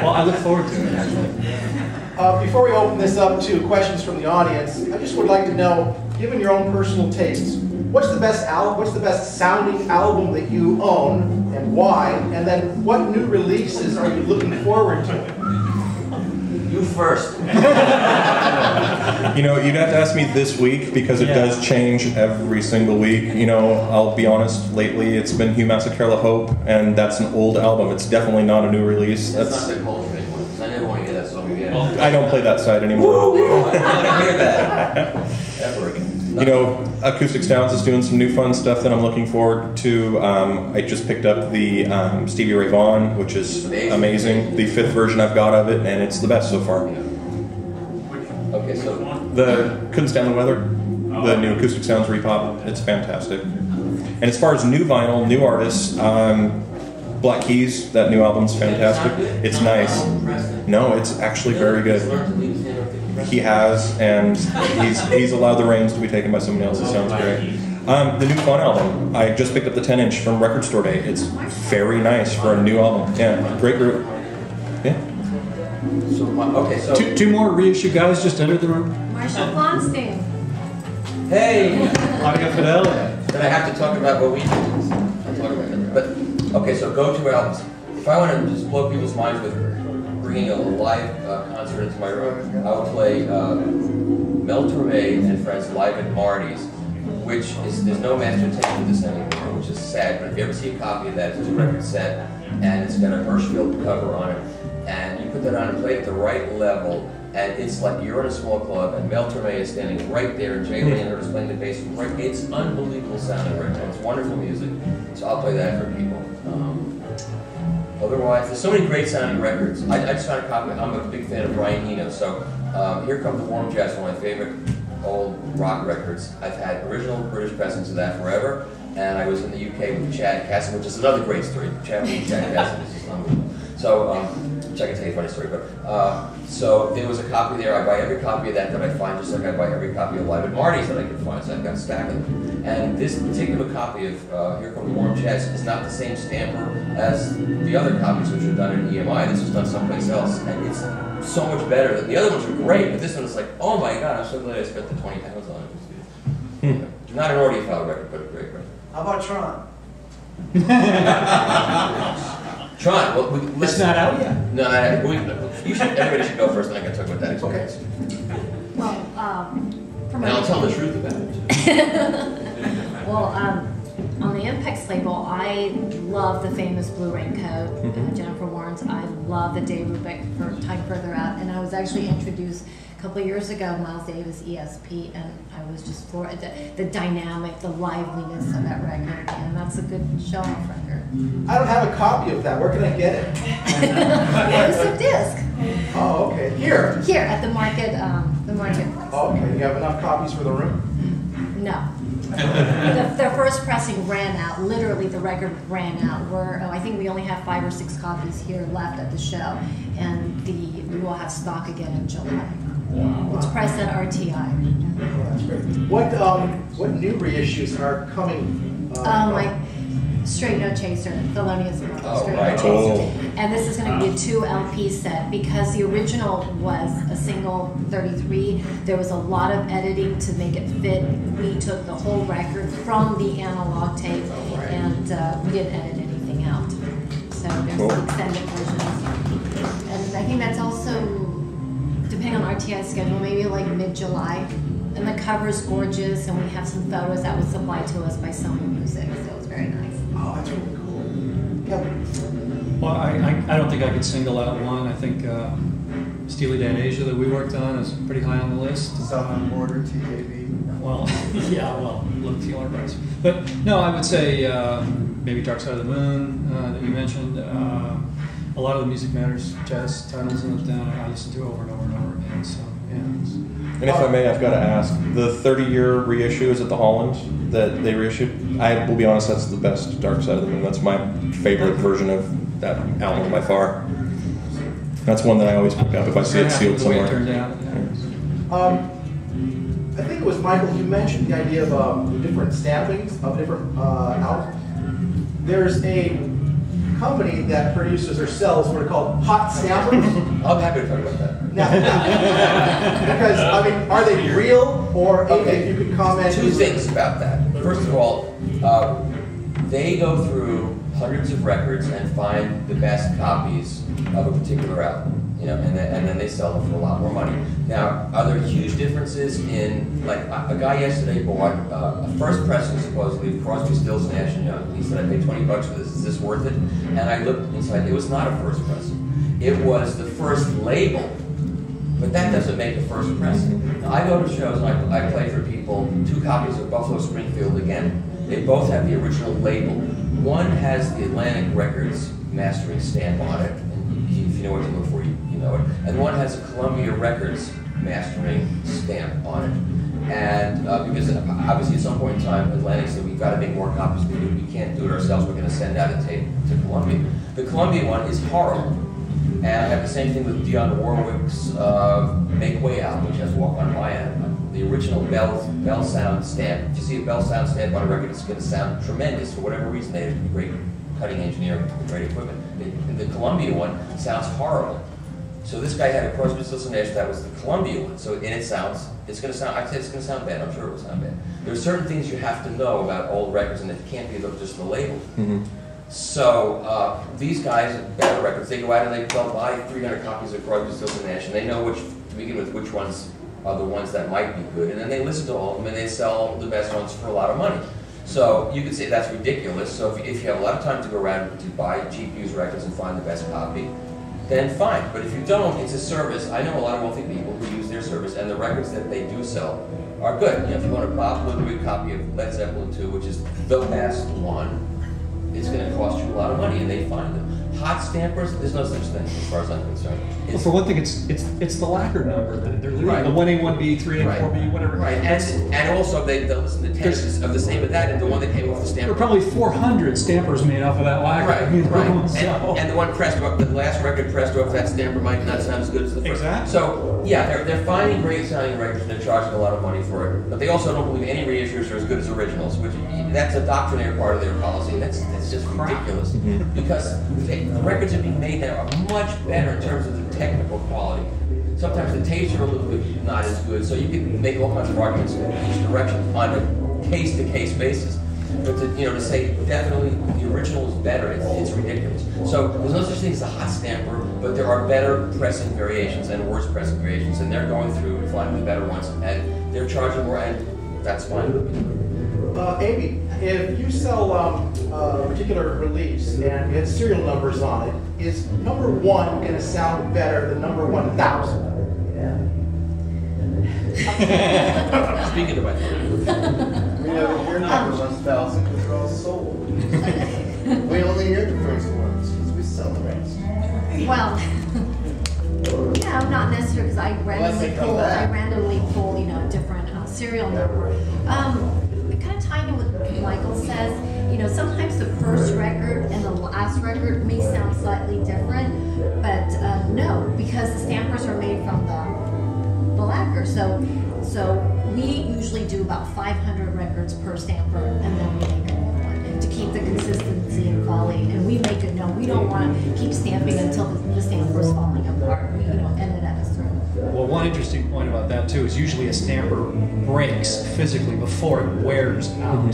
[SPEAKER 2] Well, I look forward to it, actually.
[SPEAKER 1] Before we open this up to questions from the audience, I just would like to know, given your own personal tastes, what's the best sounding album that you own and why? And then what new releases are you looking forward to?
[SPEAKER 5] You first.
[SPEAKER 6] You know, you'd have to ask me this week because it does change every single week. You know, I'll be honest, lately it's been Hugh Massacre La Hope, and that's an old album. It's definitely not a new release.
[SPEAKER 5] That's not the Cold Drink one, because I never want to hear that song again.
[SPEAKER 6] I don't play that side anymore.
[SPEAKER 5] I don't want to hear that ever again.
[SPEAKER 6] You know, Acoustic Sounds is doing some new fun stuff that I'm looking forward to. I just picked up the Stevie Ray Vaughan, which is amazing. The 5th version I've got of it, and it's the best so far.
[SPEAKER 5] Okay, so
[SPEAKER 6] Couldn't Stand the Weather, the new Acoustic Sounds repop. It's fantastic. And as far as new vinyl, new artists, Black Keys, that new album's fantastic. It's nice. No, it's actually very good. He has, and he's allowed the reins to be taken by someone else. It sounds great. The new Fonn album, I just picked up the 10-inch from Record Store Day. It's very nice for a new album. Yeah, great group. Yeah.
[SPEAKER 5] So
[SPEAKER 2] Two more reissue guys just entered the room.
[SPEAKER 4] Marshall Blonstein.
[SPEAKER 5] Hey!
[SPEAKER 2] Audio Fidelity.
[SPEAKER 5] Then I have to talk about what we do. I'll talk about that. But, okay, so go-to albums. If I want to just blow people's minds with bringing a live concert into my room, I will play Mel Torme and Friends live at Marty's, which is, there's no master tape of this anymore, which is sad, but if you ever see a copy of that, it's a 2-record set, and it's got a Hirschfeld cover on it, and you put that on and play it at the right level, and it's like you're in a small club, and Mel Torme is standing right there, and Jay Leonard is playing the bass. Right, it's unbelievable sounding right now. It's wonderful music, so I'll play that for people. Otherwise, there's so many great sounding records. I just found a copy. I'm a big fan of Brian Eno, so Here Comes the Warm Jazz, one of my favorite old rock records. I've had original British pressings of that forever, and I was in the UK with Chad Casson, which is another great story. Chad Casson is just unbelievable. So, which I can tell you a funny story, but so there was a copy there. I buy every copy of that I find, just like I buy every copy of Live at Marty's that I can find. So I've got a stack of them. And this particular copy of Here Comes the Warm Jazz is not the same stamper as the other copies which are done in EMI. This was done someplace else, and it's so much better. The other ones were great, but this one is like, oh my god, I'm so glad I spent the 20 pounds on it. Not an audiophile record, but a great record.
[SPEAKER 7] How about Tron?
[SPEAKER 5] Tron, well,
[SPEAKER 2] It's not out yet.
[SPEAKER 5] No, everybody should go first, and I can talk about that experience.
[SPEAKER 4] Well, from
[SPEAKER 5] And I'll tell the truth about it.
[SPEAKER 4] Well, on the Impex label, I love the famous Blue Raincoat, Jennifer Warnes. I love the Dave Brubeck for Time Further Out, and I was actually introduced a couple of years ago, Miles Davis, ESP, and I was just floored at the dynamic, the liveliness of that record, and that's a good show-off record.
[SPEAKER 1] I don't have a copy of that. Where can I get it?
[SPEAKER 4] It's a disc.
[SPEAKER 1] Oh, okay. Here.
[SPEAKER 4] Here at the market,
[SPEAKER 1] Oh, okay. You have enough copies for the room?
[SPEAKER 4] No. Their first pressing ran out. Literally, the record ran out. I think we only have 5 or 6 copies here left at the show, and we will have stock again in July. It's pressed at RTI.
[SPEAKER 1] What new reissues are coming?
[SPEAKER 4] Like Straight No Chaser, Thelonious Monk, Straight
[SPEAKER 5] right.
[SPEAKER 4] No Chaser. And this is going to be a 2 LP set because the original was a single 33. There was a lot of editing to make it fit. We took the whole record from the analog tape and we didn't edit anything out. So there's extended versions. And I think that's also, depending on RTI's schedule, maybe like mid-July. And the cover's gorgeous, and we have some photos that was supplied to us by Sony Music, so it was very nice.
[SPEAKER 1] Oh, that's really cool. Kevin.
[SPEAKER 2] Well, I don't think I could single out one. I think Steely Dan Asia that we worked on is pretty high on the list.
[SPEAKER 3] Southern Border, T.H.E.
[SPEAKER 2] Well, yeah, well, look to your price. But no, I would say maybe Dark Side of the Moon that you mentioned. A lot of the Music Matters jazz titles in it I listen to over and over and over again. So yeah.
[SPEAKER 6] And if I may, I've got to ask, the 30-year reissue, is it the Holland that they reissued? I will be honest, that's the best Dark Side of the Moon. That's my favorite version of that album by far. That's one that I always pick up if I see it sealed
[SPEAKER 2] The way it
[SPEAKER 6] somewhere.
[SPEAKER 2] turned out.
[SPEAKER 1] I think it was Michael, you mentioned the idea of different stampings of different albums. There's a company that produces or sells what are called hot stampers.
[SPEAKER 5] I'm happy to talk about that.
[SPEAKER 1] Because, I mean, are they real, or if you could comment?
[SPEAKER 5] Two things about that. First of all, they go through hundreds of records and find the best copies of a particular album, you know, and then they sell them for a lot more money. Now, are there huge differences in, like, a guy yesterday bought a first pressing, supposedly, of Crosby, Stills, Nash & Young. He said, I paid $20 for this, is this worth it? And I looked inside, it was not a first pressing. It was the first label. But that doesn't make a first pressing. Now, I go to shows and I play for people 2 copies of Buffalo Springfield again. They both have the original label. One has the Atlantic Records mastering stamp on it, and if you know what to look for, you know it. And one has a Columbia Records mastering stamp on it. And because obviously at some point in time, Atlantic said, we've got to make more copies. We can't do it ourselves. We're going to send out a tape to Columbia. The Columbia one is horrible. And I have the same thing with Dionne Warwick's Make Way album, which has Walk On By it. The original Bell Sound stamp. If you see a Bell Sound stamp on a record, it's going to sound tremendous. For whatever reason, they have great cutting engineering, great equipment. The Columbia one sounds horrible. So this guy had a Crosby, Stills & Nash, that was the Columbia one. So and it's going to sound, I'd say it's going to sound bad. I'm sure it will sound bad. There's certain things you have to know about old records, and it can't be just the label.
[SPEAKER 6] Mm-hmm.
[SPEAKER 5] So these guys at Better Records, they go out and they'll buy 300 copies of Crosby, Stills & Nash, and they know to begin with which ones are the ones that might be good, and then they listen to all of them and they sell the best ones for a lot of money. So you could say that's ridiculous. So if you have a lot of time to go around to buy cheap used records and find the best copy, then fine. But if you don't, it's a service. I know a lot of wealthy people who use their service, and the records that they do sell are good. You know, if you want a Bob Ludwig copy of Led Zeppelin 2, which is the best one, it's going to cost you a lot of money, and they find them. Hot stampers, there's no such thing as far as I'm concerned.
[SPEAKER 2] Well, for one thing, it's the lacquer number. They're
[SPEAKER 5] Right.
[SPEAKER 2] the 1A, 1B, 3A,
[SPEAKER 5] Right.
[SPEAKER 2] 4B, whatever.
[SPEAKER 5] Right, and also they'll listen to tapes of the same of that, and the one that came off the
[SPEAKER 2] There
[SPEAKER 5] stamper.
[SPEAKER 2] are probably 400 stampers made off of that lacquer.
[SPEAKER 5] Right,
[SPEAKER 2] you know,
[SPEAKER 5] right.
[SPEAKER 2] so-
[SPEAKER 5] And the one pressed off, the last record pressed off that stamper might not sound as good as the first.
[SPEAKER 2] Exactly.
[SPEAKER 5] So, yeah, they're finding great sounding records and they're charging a lot of money for it. But they also don't believe any reissues are as good as originals, which that's a doctrinaire part of their policy. That's just ridiculous.
[SPEAKER 6] Mm-hmm.
[SPEAKER 5] Because the records are being made now are much better in terms of the technical quality. Sometimes the tapes are a little bit not as good, so you can make all kinds of arguments in each direction on a case-to-case basis. But to say definitely the original is better, it's ridiculous. So there's no such thing as a hot stamper, but there are better pressing variations and worse pressing variations, and they're going through and finding the better ones, and they're charging more, and that's fine with me.
[SPEAKER 1] Abey, if you sell a particular release and it has serial numbers on it, is number 1 going to sound better than number 1,000?
[SPEAKER 5] Speaking of my
[SPEAKER 3] We never hear number 1,000 because they're all sold. We only hear the first ones because we sell the rest.
[SPEAKER 4] Well, yeah, not necessarily because I
[SPEAKER 3] Unless they come back.
[SPEAKER 4] randomly pull, different serial number. Kind of tying in with what Michael says, sometimes the first record and the last record may sound slightly different, but no, because the stampers are made from the lacquer. So we usually do about 500 records per stamper, and then we make a new one to keep the consistency and quality. And we make it known we don't want to keep stamping until the stamper is falling apart. We end it at a certain.
[SPEAKER 2] Well, one interesting point about that too is usually a stamper breaks physically before it wears out.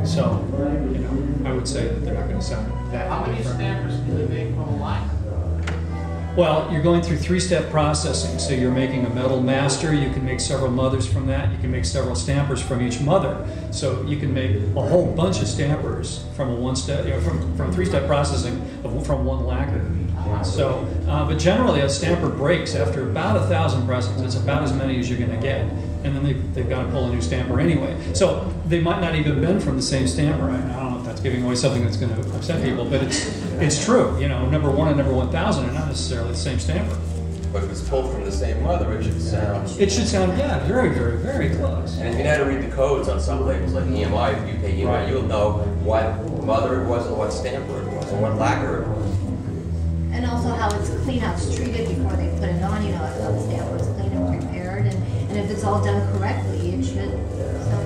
[SPEAKER 2] So, I would say that they're not going to sound that
[SPEAKER 9] How many
[SPEAKER 2] different.
[SPEAKER 9] stampers do they make from a line?
[SPEAKER 2] Well, you're going through three-step processing. So you're making a metal master. You can make several mothers from that. You can make several stampers from each mother. So you can make a whole bunch of stampers from a one-step, from three-step processing from one lacquer. So, but generally a stamper breaks after about 1,000 pressings. It's about as many as you're going to get. And then they've got to pull a new stamper anyway. So they might not even have been from the same stamper. I don't know if that's giving away something that's going to upset people, but it's true. Number 1 and number 1,000 are not necessarily the same stamper.
[SPEAKER 5] But if it's pulled from the same mother, it should sound.
[SPEAKER 2] It should sound, yeah, very, very, very close.
[SPEAKER 5] And if you know how to read the codes on some labels like EMI, if you pay EMI,
[SPEAKER 2] Right.
[SPEAKER 5] you'll know what mother it was and what stamper it was and what lacquer it was.
[SPEAKER 4] And also how it's clean, how it's treated before they put it on, how the stamper is clean and prepared, and if it's all done correctly, it should. So.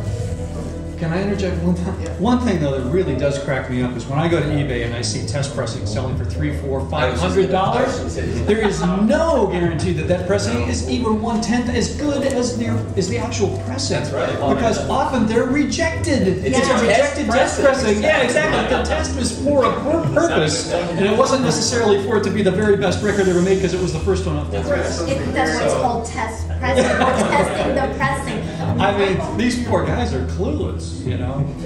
[SPEAKER 2] Can I interject one thing? One thing though that really does crack me up is when I go to eBay and I see test pressing selling for $300, $400, $500. There is no guarantee that that pressing is even 1/10 as good as the actual pressing.
[SPEAKER 5] That's right.
[SPEAKER 2] Because often they're rejected. It's a rejected test pressing. Yeah, exactly. The test was for a purpose, and it wasn't necessarily for it to be the very best record ever made because it was the first one off the press.
[SPEAKER 4] That's what's called test pressing. We're testing the pressing.
[SPEAKER 2] I mean, these poor guys are clueless.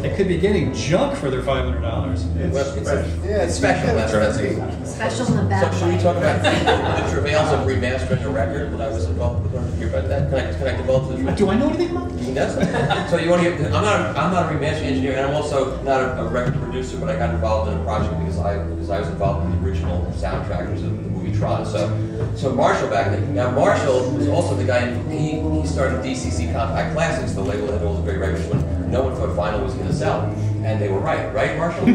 [SPEAKER 2] They could be getting junk for their $500.
[SPEAKER 5] Well, it's special. That's right.
[SPEAKER 4] Special in the
[SPEAKER 5] So
[SPEAKER 4] back.
[SPEAKER 5] should we talk about the travails of remastering a record that I was involved with? Hear about that? Can I divulge this?
[SPEAKER 2] Do I know anything about
[SPEAKER 5] He doesn't. So you want to get? I'm not a remastering engineer, and I'm also not a record producer. But I got involved in a project because I was involved in the original soundtrackers of the movie Tron. So Marshall back then. Now Marshall was also the guy. He started DCC Compact Classics, the label that had all the great records when no one thought vinyl was going to sell, and they were right, Marshall?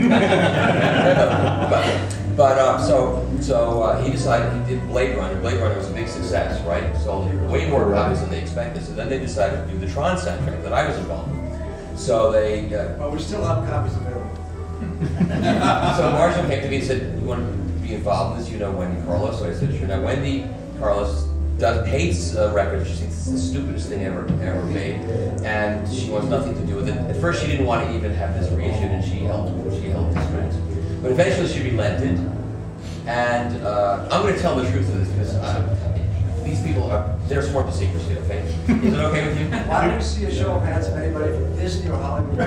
[SPEAKER 5] So he decided he did Blade Runner. Blade Runner was a big success, right? Sold way more copies than they expected. So then they decided to do the Tron soundtrack that I was involved in. So they.
[SPEAKER 7] Well, we still have copies available.
[SPEAKER 5] So Marshall came to me and said, "You want to be involved in this? You know Wendy Carlos?" So I said, "Sure." Now Wendy Carlos hates records. She thinks it's the stupidest thing ever made, and she wants nothing to do with it. At first, she didn't want to even have this reissued, and she held the strings. But eventually, she relented, and I'm going to tell the truth of this because these people they're sworn to secrecy. Okay, is it okay with you?
[SPEAKER 7] Why don't you see a show of hands of anybody from Disney or Hollywood?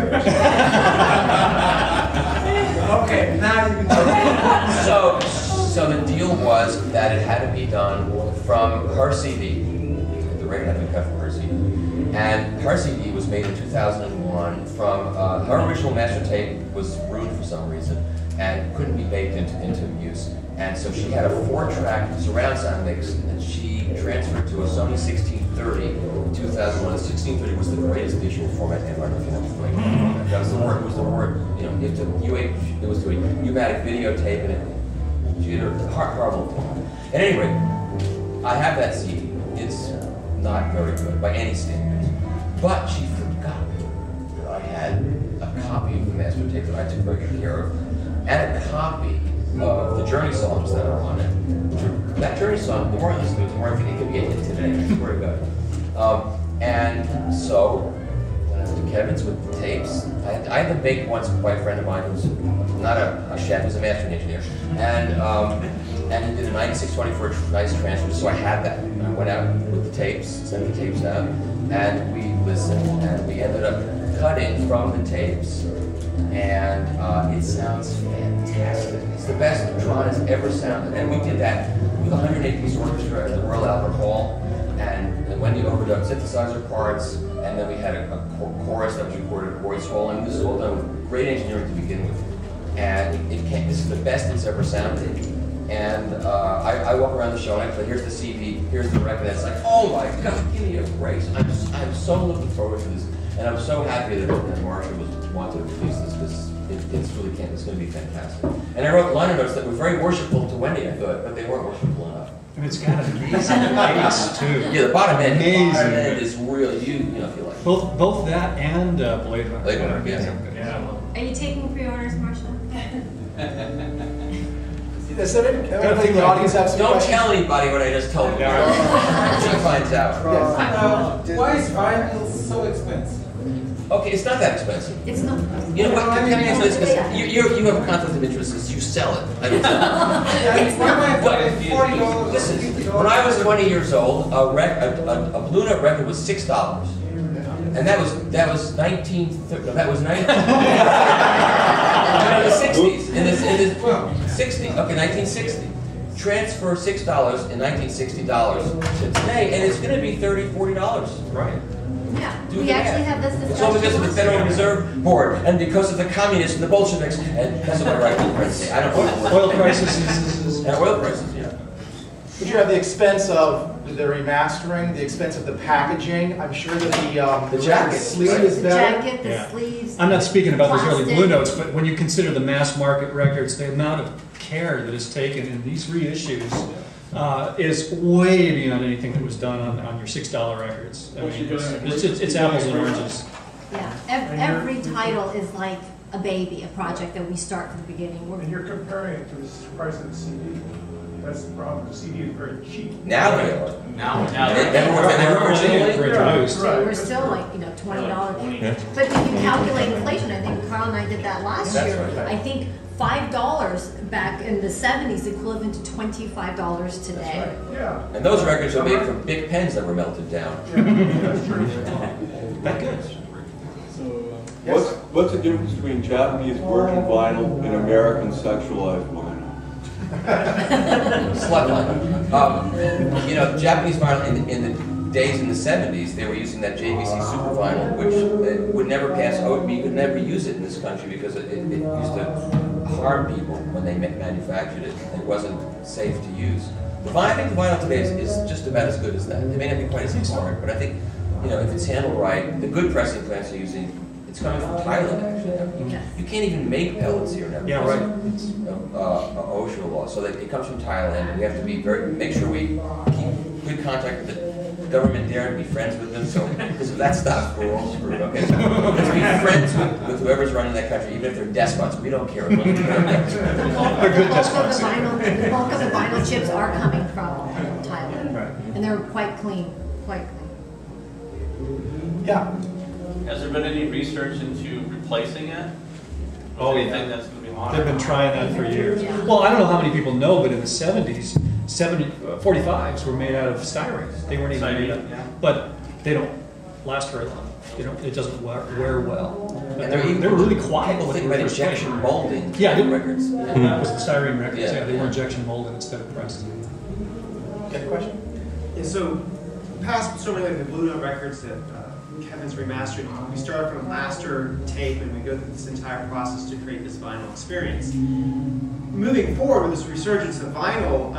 [SPEAKER 7] Okay, now you can tell.
[SPEAKER 5] So the deal was that it had to be done from her CD. The record had to be cut from her CD. And her CD was made in 2001 from, her original master tape was ruined for some reason and couldn't be baked into use. And so she had a 4-track surround sound mix that she transferred to a Sony 1630 in 2001. The 1630 was the greatest digital format ever. I don't know if you know what I'm saying. That was the word, it was to a U-matic videotape and it horrible. At any rate, I have that CD. It's not very good by any standards. But she forgot that I had a copy of the master tape that I took very good care of, and a copy of the Journey songs that are on it. That Journey song, the more I listen to it, the more I think it could be a hit today. I swear to God. And so, when I went to Kevin's with the tapes, I had them baked once by a friend of mine who's not a chef, he's a mastering engineer. And he did a 9620 for a nice transfer, so I had that. And I went out with the tapes, sent the tapes out, and we listened, and we ended up cutting from the tapes. And it sounds fantastic. It's the best Tron has ever sounded. And we did that with a 108-piece orchestra at the Royal Albert Hall, and Wendy overdubbed synthesizer parts, and then we had a chorus that was recorded at Royce Hall, and this is all done with great engineering to begin with. And this is the best it's ever sounded. And I walk around the show and I play, here's the CD, here's the record, and it's like, oh my God, give me a break. I'm so looking forward to this. And I'm so happy that Marshall wanted to release this because it's really it's going to be fantastic. And I wrote liner notes that were very worshipful to Wendy, I thought, but they weren't worshipful enough.
[SPEAKER 2] And it's got an amazing bass too.
[SPEAKER 5] Yeah, the bottom end.
[SPEAKER 2] Amazing.
[SPEAKER 5] The bottom end is really you know feel like.
[SPEAKER 2] Both that and Blade Runner.
[SPEAKER 5] Blade Runner, yes.
[SPEAKER 4] Are you taking pre-orders, Marshall?
[SPEAKER 1] Does everybody in the audience have some
[SPEAKER 5] Don't
[SPEAKER 1] questions?
[SPEAKER 5] tell anybody what I just told you. She finds out.
[SPEAKER 7] Why is vinyl so expensive?
[SPEAKER 5] Okay, it's not that expensive.
[SPEAKER 4] It's not.
[SPEAKER 5] You know what? Can I answer this? Because you have a conflict of interest. Is you sell it. I don't sell it.
[SPEAKER 7] Why am I
[SPEAKER 5] What?
[SPEAKER 7] paying $40?
[SPEAKER 5] Listen, when I was 20 years old, a Blue Note record was $6, and that was 1930. No, that was 19. In the 60s. In the 60. Okay, 1960. Transfer $6 in 1960 to today, and it's going to be $30, $40.
[SPEAKER 2] Right.
[SPEAKER 4] Yeah,
[SPEAKER 5] Do
[SPEAKER 4] we
[SPEAKER 5] the
[SPEAKER 4] actually
[SPEAKER 5] math.
[SPEAKER 4] have this discussion.
[SPEAKER 5] It's all because of the
[SPEAKER 4] last
[SPEAKER 5] Federal
[SPEAKER 4] year.
[SPEAKER 5] Reserve Board, and because of the communists and the Bolsheviks, and that's what I write. I don't know.
[SPEAKER 2] Oil prices.
[SPEAKER 5] And oil prices, yeah.
[SPEAKER 1] But you have the expense of the remastering, the expense of the packaging. I'm sure that the
[SPEAKER 5] jacket.
[SPEAKER 1] sleeve is
[SPEAKER 4] The
[SPEAKER 1] better.
[SPEAKER 4] jacket, the
[SPEAKER 2] Yeah.
[SPEAKER 4] sleeves.
[SPEAKER 2] I'm not speaking about those early
[SPEAKER 4] plastic.
[SPEAKER 2] Blue Notes, but when you consider the mass market records, the amount of care that is taken in these reissues is way beyond anything that was done on your $6 records. I mean, it's apples and oranges.
[SPEAKER 4] Yeah, every title is like a baby, a project that we start from the beginning.
[SPEAKER 9] And you're comparing it to the price of the CD. That's the problem. The CD is very cheap.
[SPEAKER 5] Now they are.
[SPEAKER 10] Now.
[SPEAKER 5] They were originally.
[SPEAKER 2] Introduced.
[SPEAKER 4] So we're still like, $20.
[SPEAKER 6] Yeah.
[SPEAKER 4] But if you calculate inflation, I think Carl and I did that last
[SPEAKER 5] That's
[SPEAKER 4] year.
[SPEAKER 5] right.
[SPEAKER 4] I think $5 back in the 70s equivalent to $25 today.
[SPEAKER 9] Yeah.
[SPEAKER 5] And those records are made from big pens that were melted down.
[SPEAKER 9] That's true.
[SPEAKER 2] That good.
[SPEAKER 8] What's the difference between Japanese virgin vinyl and American sexualized vinyl?
[SPEAKER 5] Slutline. Japanese vinyl in the days in the 70s, they were using that JVC super vinyl, which would never pass OB. You could never use it in this country because it used to harm people when they manufactured it. It wasn't safe to use. I think the vinyl today is just about as good as that. It may not be quite as smart, but I think, if it's handled right, the good pressing plants are using. It's coming from Thailand, actually. You can't even make pellets here now.
[SPEAKER 2] Yeah, right.
[SPEAKER 5] It's OSHA law, so that it comes from Thailand, and we have to be make sure we keep good contact with the government there and be friends with them. So, because if that stops, we're all screwed. Okay, so let's be friends with whoever's running that country, even if they're despots. We don't care.
[SPEAKER 2] They're good despots.
[SPEAKER 4] The bulk of the vinyl chips are coming from Thailand,
[SPEAKER 2] Right.
[SPEAKER 4] and they're quite clean,
[SPEAKER 1] Yeah.
[SPEAKER 10] Has there been any research into replacing it?
[SPEAKER 2] Oh,
[SPEAKER 10] Do you
[SPEAKER 2] yeah.
[SPEAKER 10] think that's going to be modern?
[SPEAKER 2] They've been trying that for years. Well, I don't know how many people know, but in the 70s, 45s were made out of styrene. They weren't even made
[SPEAKER 10] Styrene, yeah.
[SPEAKER 2] but they don't last very long. It doesn't wear well. But
[SPEAKER 5] And
[SPEAKER 2] they're really quiet.
[SPEAKER 5] People
[SPEAKER 2] when
[SPEAKER 5] think
[SPEAKER 2] they
[SPEAKER 5] about
[SPEAKER 2] were first
[SPEAKER 5] injection
[SPEAKER 2] made.
[SPEAKER 5] molding
[SPEAKER 2] Yeah,
[SPEAKER 5] records.
[SPEAKER 2] That was the styrene records.
[SPEAKER 5] Yeah.
[SPEAKER 2] Yeah, they were injection molded instead of pressed.
[SPEAKER 1] Got a question?
[SPEAKER 11] Yeah, so past so many of the Blue Note records that Kevin's remastered, we start from a master tape and we go through this entire process to create this vinyl experience. Moving forward with this resurgence of vinyl,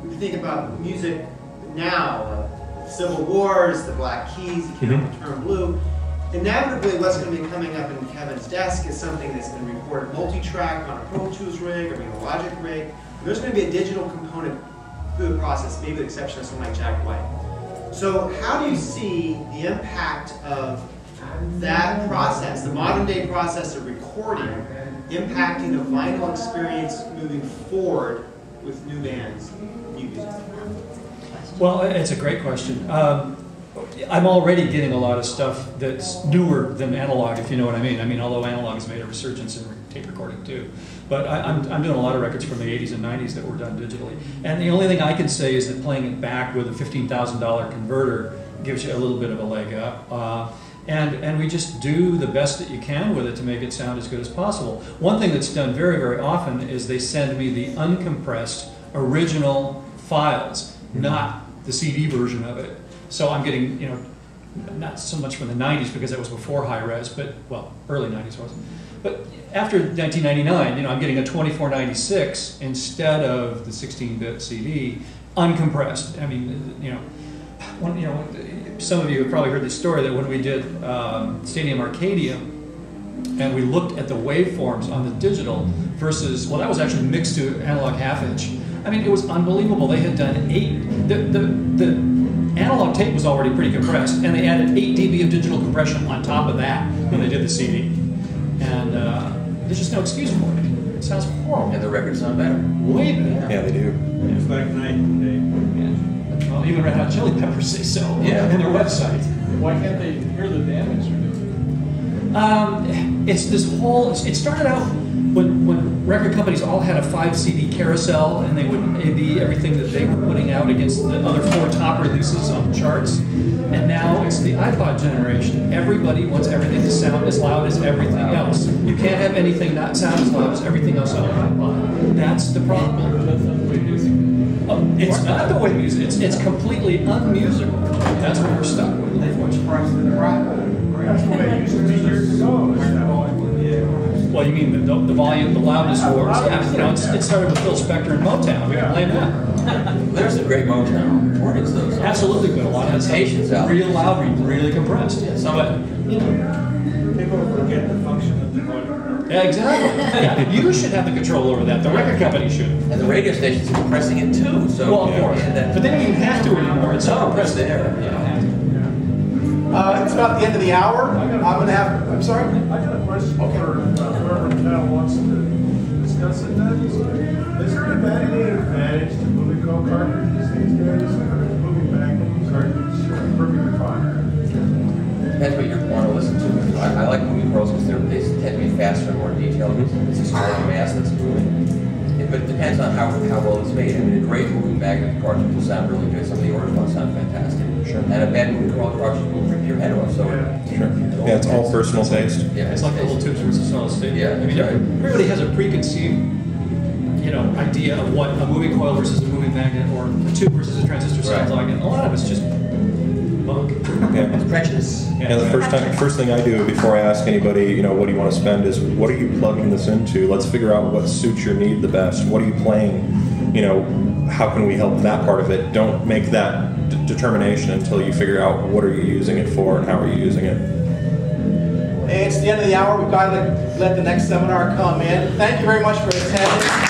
[SPEAKER 11] if you think about music now, Civil Wars, the Black Keys, the term blue, inevitably what's going to be coming up in Kevin's desk is something that's been recorded multi-track on a Pro Tools rig or maybe a Logic rig. There's going to be a digital component through the process, maybe with the exception of someone like Jack White. So how do you see the impact of that process, the modern day process of recording, impacting the vinyl experience moving forward with new bands, new music?
[SPEAKER 2] Well, it's a great question. I'm already getting a lot of stuff that's newer than analog, if you know what I mean. I mean, although analog has made a resurgence in tape recording too. But I'm doing a lot of records from the 80s and 90s that were done digitally. And the only thing I can say is that playing it back with a $15,000 converter gives you a little bit of a leg up. And we just do the best that you can with it to make it sound as good as possible. One thing that's done very, very often is they send me the uncompressed original files, not the CD version of it. So I'm getting, not so much from the 90s because that was before high res, but, well, early 90s wasn't. But after 1999, I'm getting a 2496 instead of the 16-bit CD, uncompressed. I mean, some of you have probably heard the story that when we did Stadium Arcadium, and we looked at the waveforms on the digital versus, well, that was actually mixed to analog half-inch. I mean, it was unbelievable. They had done the analog tape was already pretty compressed, and they added 8 dB of digital compression on top of that when they did the CD. And there's just no excuse for it. It sounds horrible.
[SPEAKER 5] And the records sound better.
[SPEAKER 2] Way better.
[SPEAKER 6] Yeah, they do.
[SPEAKER 7] It's like night and day.
[SPEAKER 2] Yeah. Well, even Red Hot Chili Peppers say so on their website.
[SPEAKER 7] Why can't they hear the damage they're doing?
[SPEAKER 2] It's this whole. It started out when record companies all had a 5 CD carousel, and they would A/B everything that they were putting out against the other 4 top releases on the charts. And now it's the iPod generation. Everybody wants everything to sound as loud as everything else. You can't have anything not sound as loud as everything else on an iPod. That's the problem.
[SPEAKER 7] That's not the way music is.
[SPEAKER 2] It's not the way music. It's completely unmusical. That's what we're stuck with.
[SPEAKER 9] That's the way it used to be years ago.
[SPEAKER 2] Well, you mean the volume, the loudness wars? Yeah, you know, it started with Phil Spector and Motown. We can blame that.
[SPEAKER 5] There's some great Motown recordings, though. So
[SPEAKER 2] Absolutely good. A lot of
[SPEAKER 5] Temptations
[SPEAKER 2] stuff
[SPEAKER 5] out.
[SPEAKER 2] real loud, really compressed.
[SPEAKER 5] Yeah, some
[SPEAKER 2] But you know,
[SPEAKER 7] People forget the function of the volume.
[SPEAKER 2] yeah, exactly. Yeah, you should have the control over that. The record company should.
[SPEAKER 5] And the radio stations are compressing it too. So
[SPEAKER 2] Well, of course.
[SPEAKER 5] yeah,
[SPEAKER 2] But they don't even have to anymore. It's so compressed
[SPEAKER 5] there.
[SPEAKER 2] They don't have to.
[SPEAKER 1] It's about the end of the hour. I'm going to have, I'm sorry?
[SPEAKER 9] I got a question for whoever Cal wants to discuss it. That is there any advantage to moving call cartridges these days? Moving back cartridges perfectly fine.
[SPEAKER 5] Depends what you want to listen to. I like moving pros because they tend to be faster and more detailed. It's a smaller mass that's moving. But it depends on how well it's made. I mean, a great moving magnet cartridge will sound really good. Some of the orders will sound fantastic.
[SPEAKER 6] Sure.
[SPEAKER 5] And a bad moving cartridge will rip your head off. So
[SPEAKER 6] Sure. Yeah, it's all personal taste.
[SPEAKER 5] Yeah,
[SPEAKER 2] It's like the little tubes versus solid state.
[SPEAKER 5] Yeah,
[SPEAKER 2] I mean,
[SPEAKER 5] that's right.
[SPEAKER 2] everybody has a preconceived, idea of what a moving coil versus a moving magnet, or a tube versus a transistor sounds like, and a lot of it's just bunk.
[SPEAKER 6] Yeah.
[SPEAKER 5] it's prejudice.
[SPEAKER 6] Yeah, the first thing I do before I ask anybody, what do you want to spend, is what are you plugging this into? Let's figure out what suits your need the best. What are you playing? How can we help that part of it? Don't make that determination until you figure out what are you using it for and how are you using it.
[SPEAKER 1] It's the end of the hour. We've got to let the next seminar come in. Thank you very much for attending.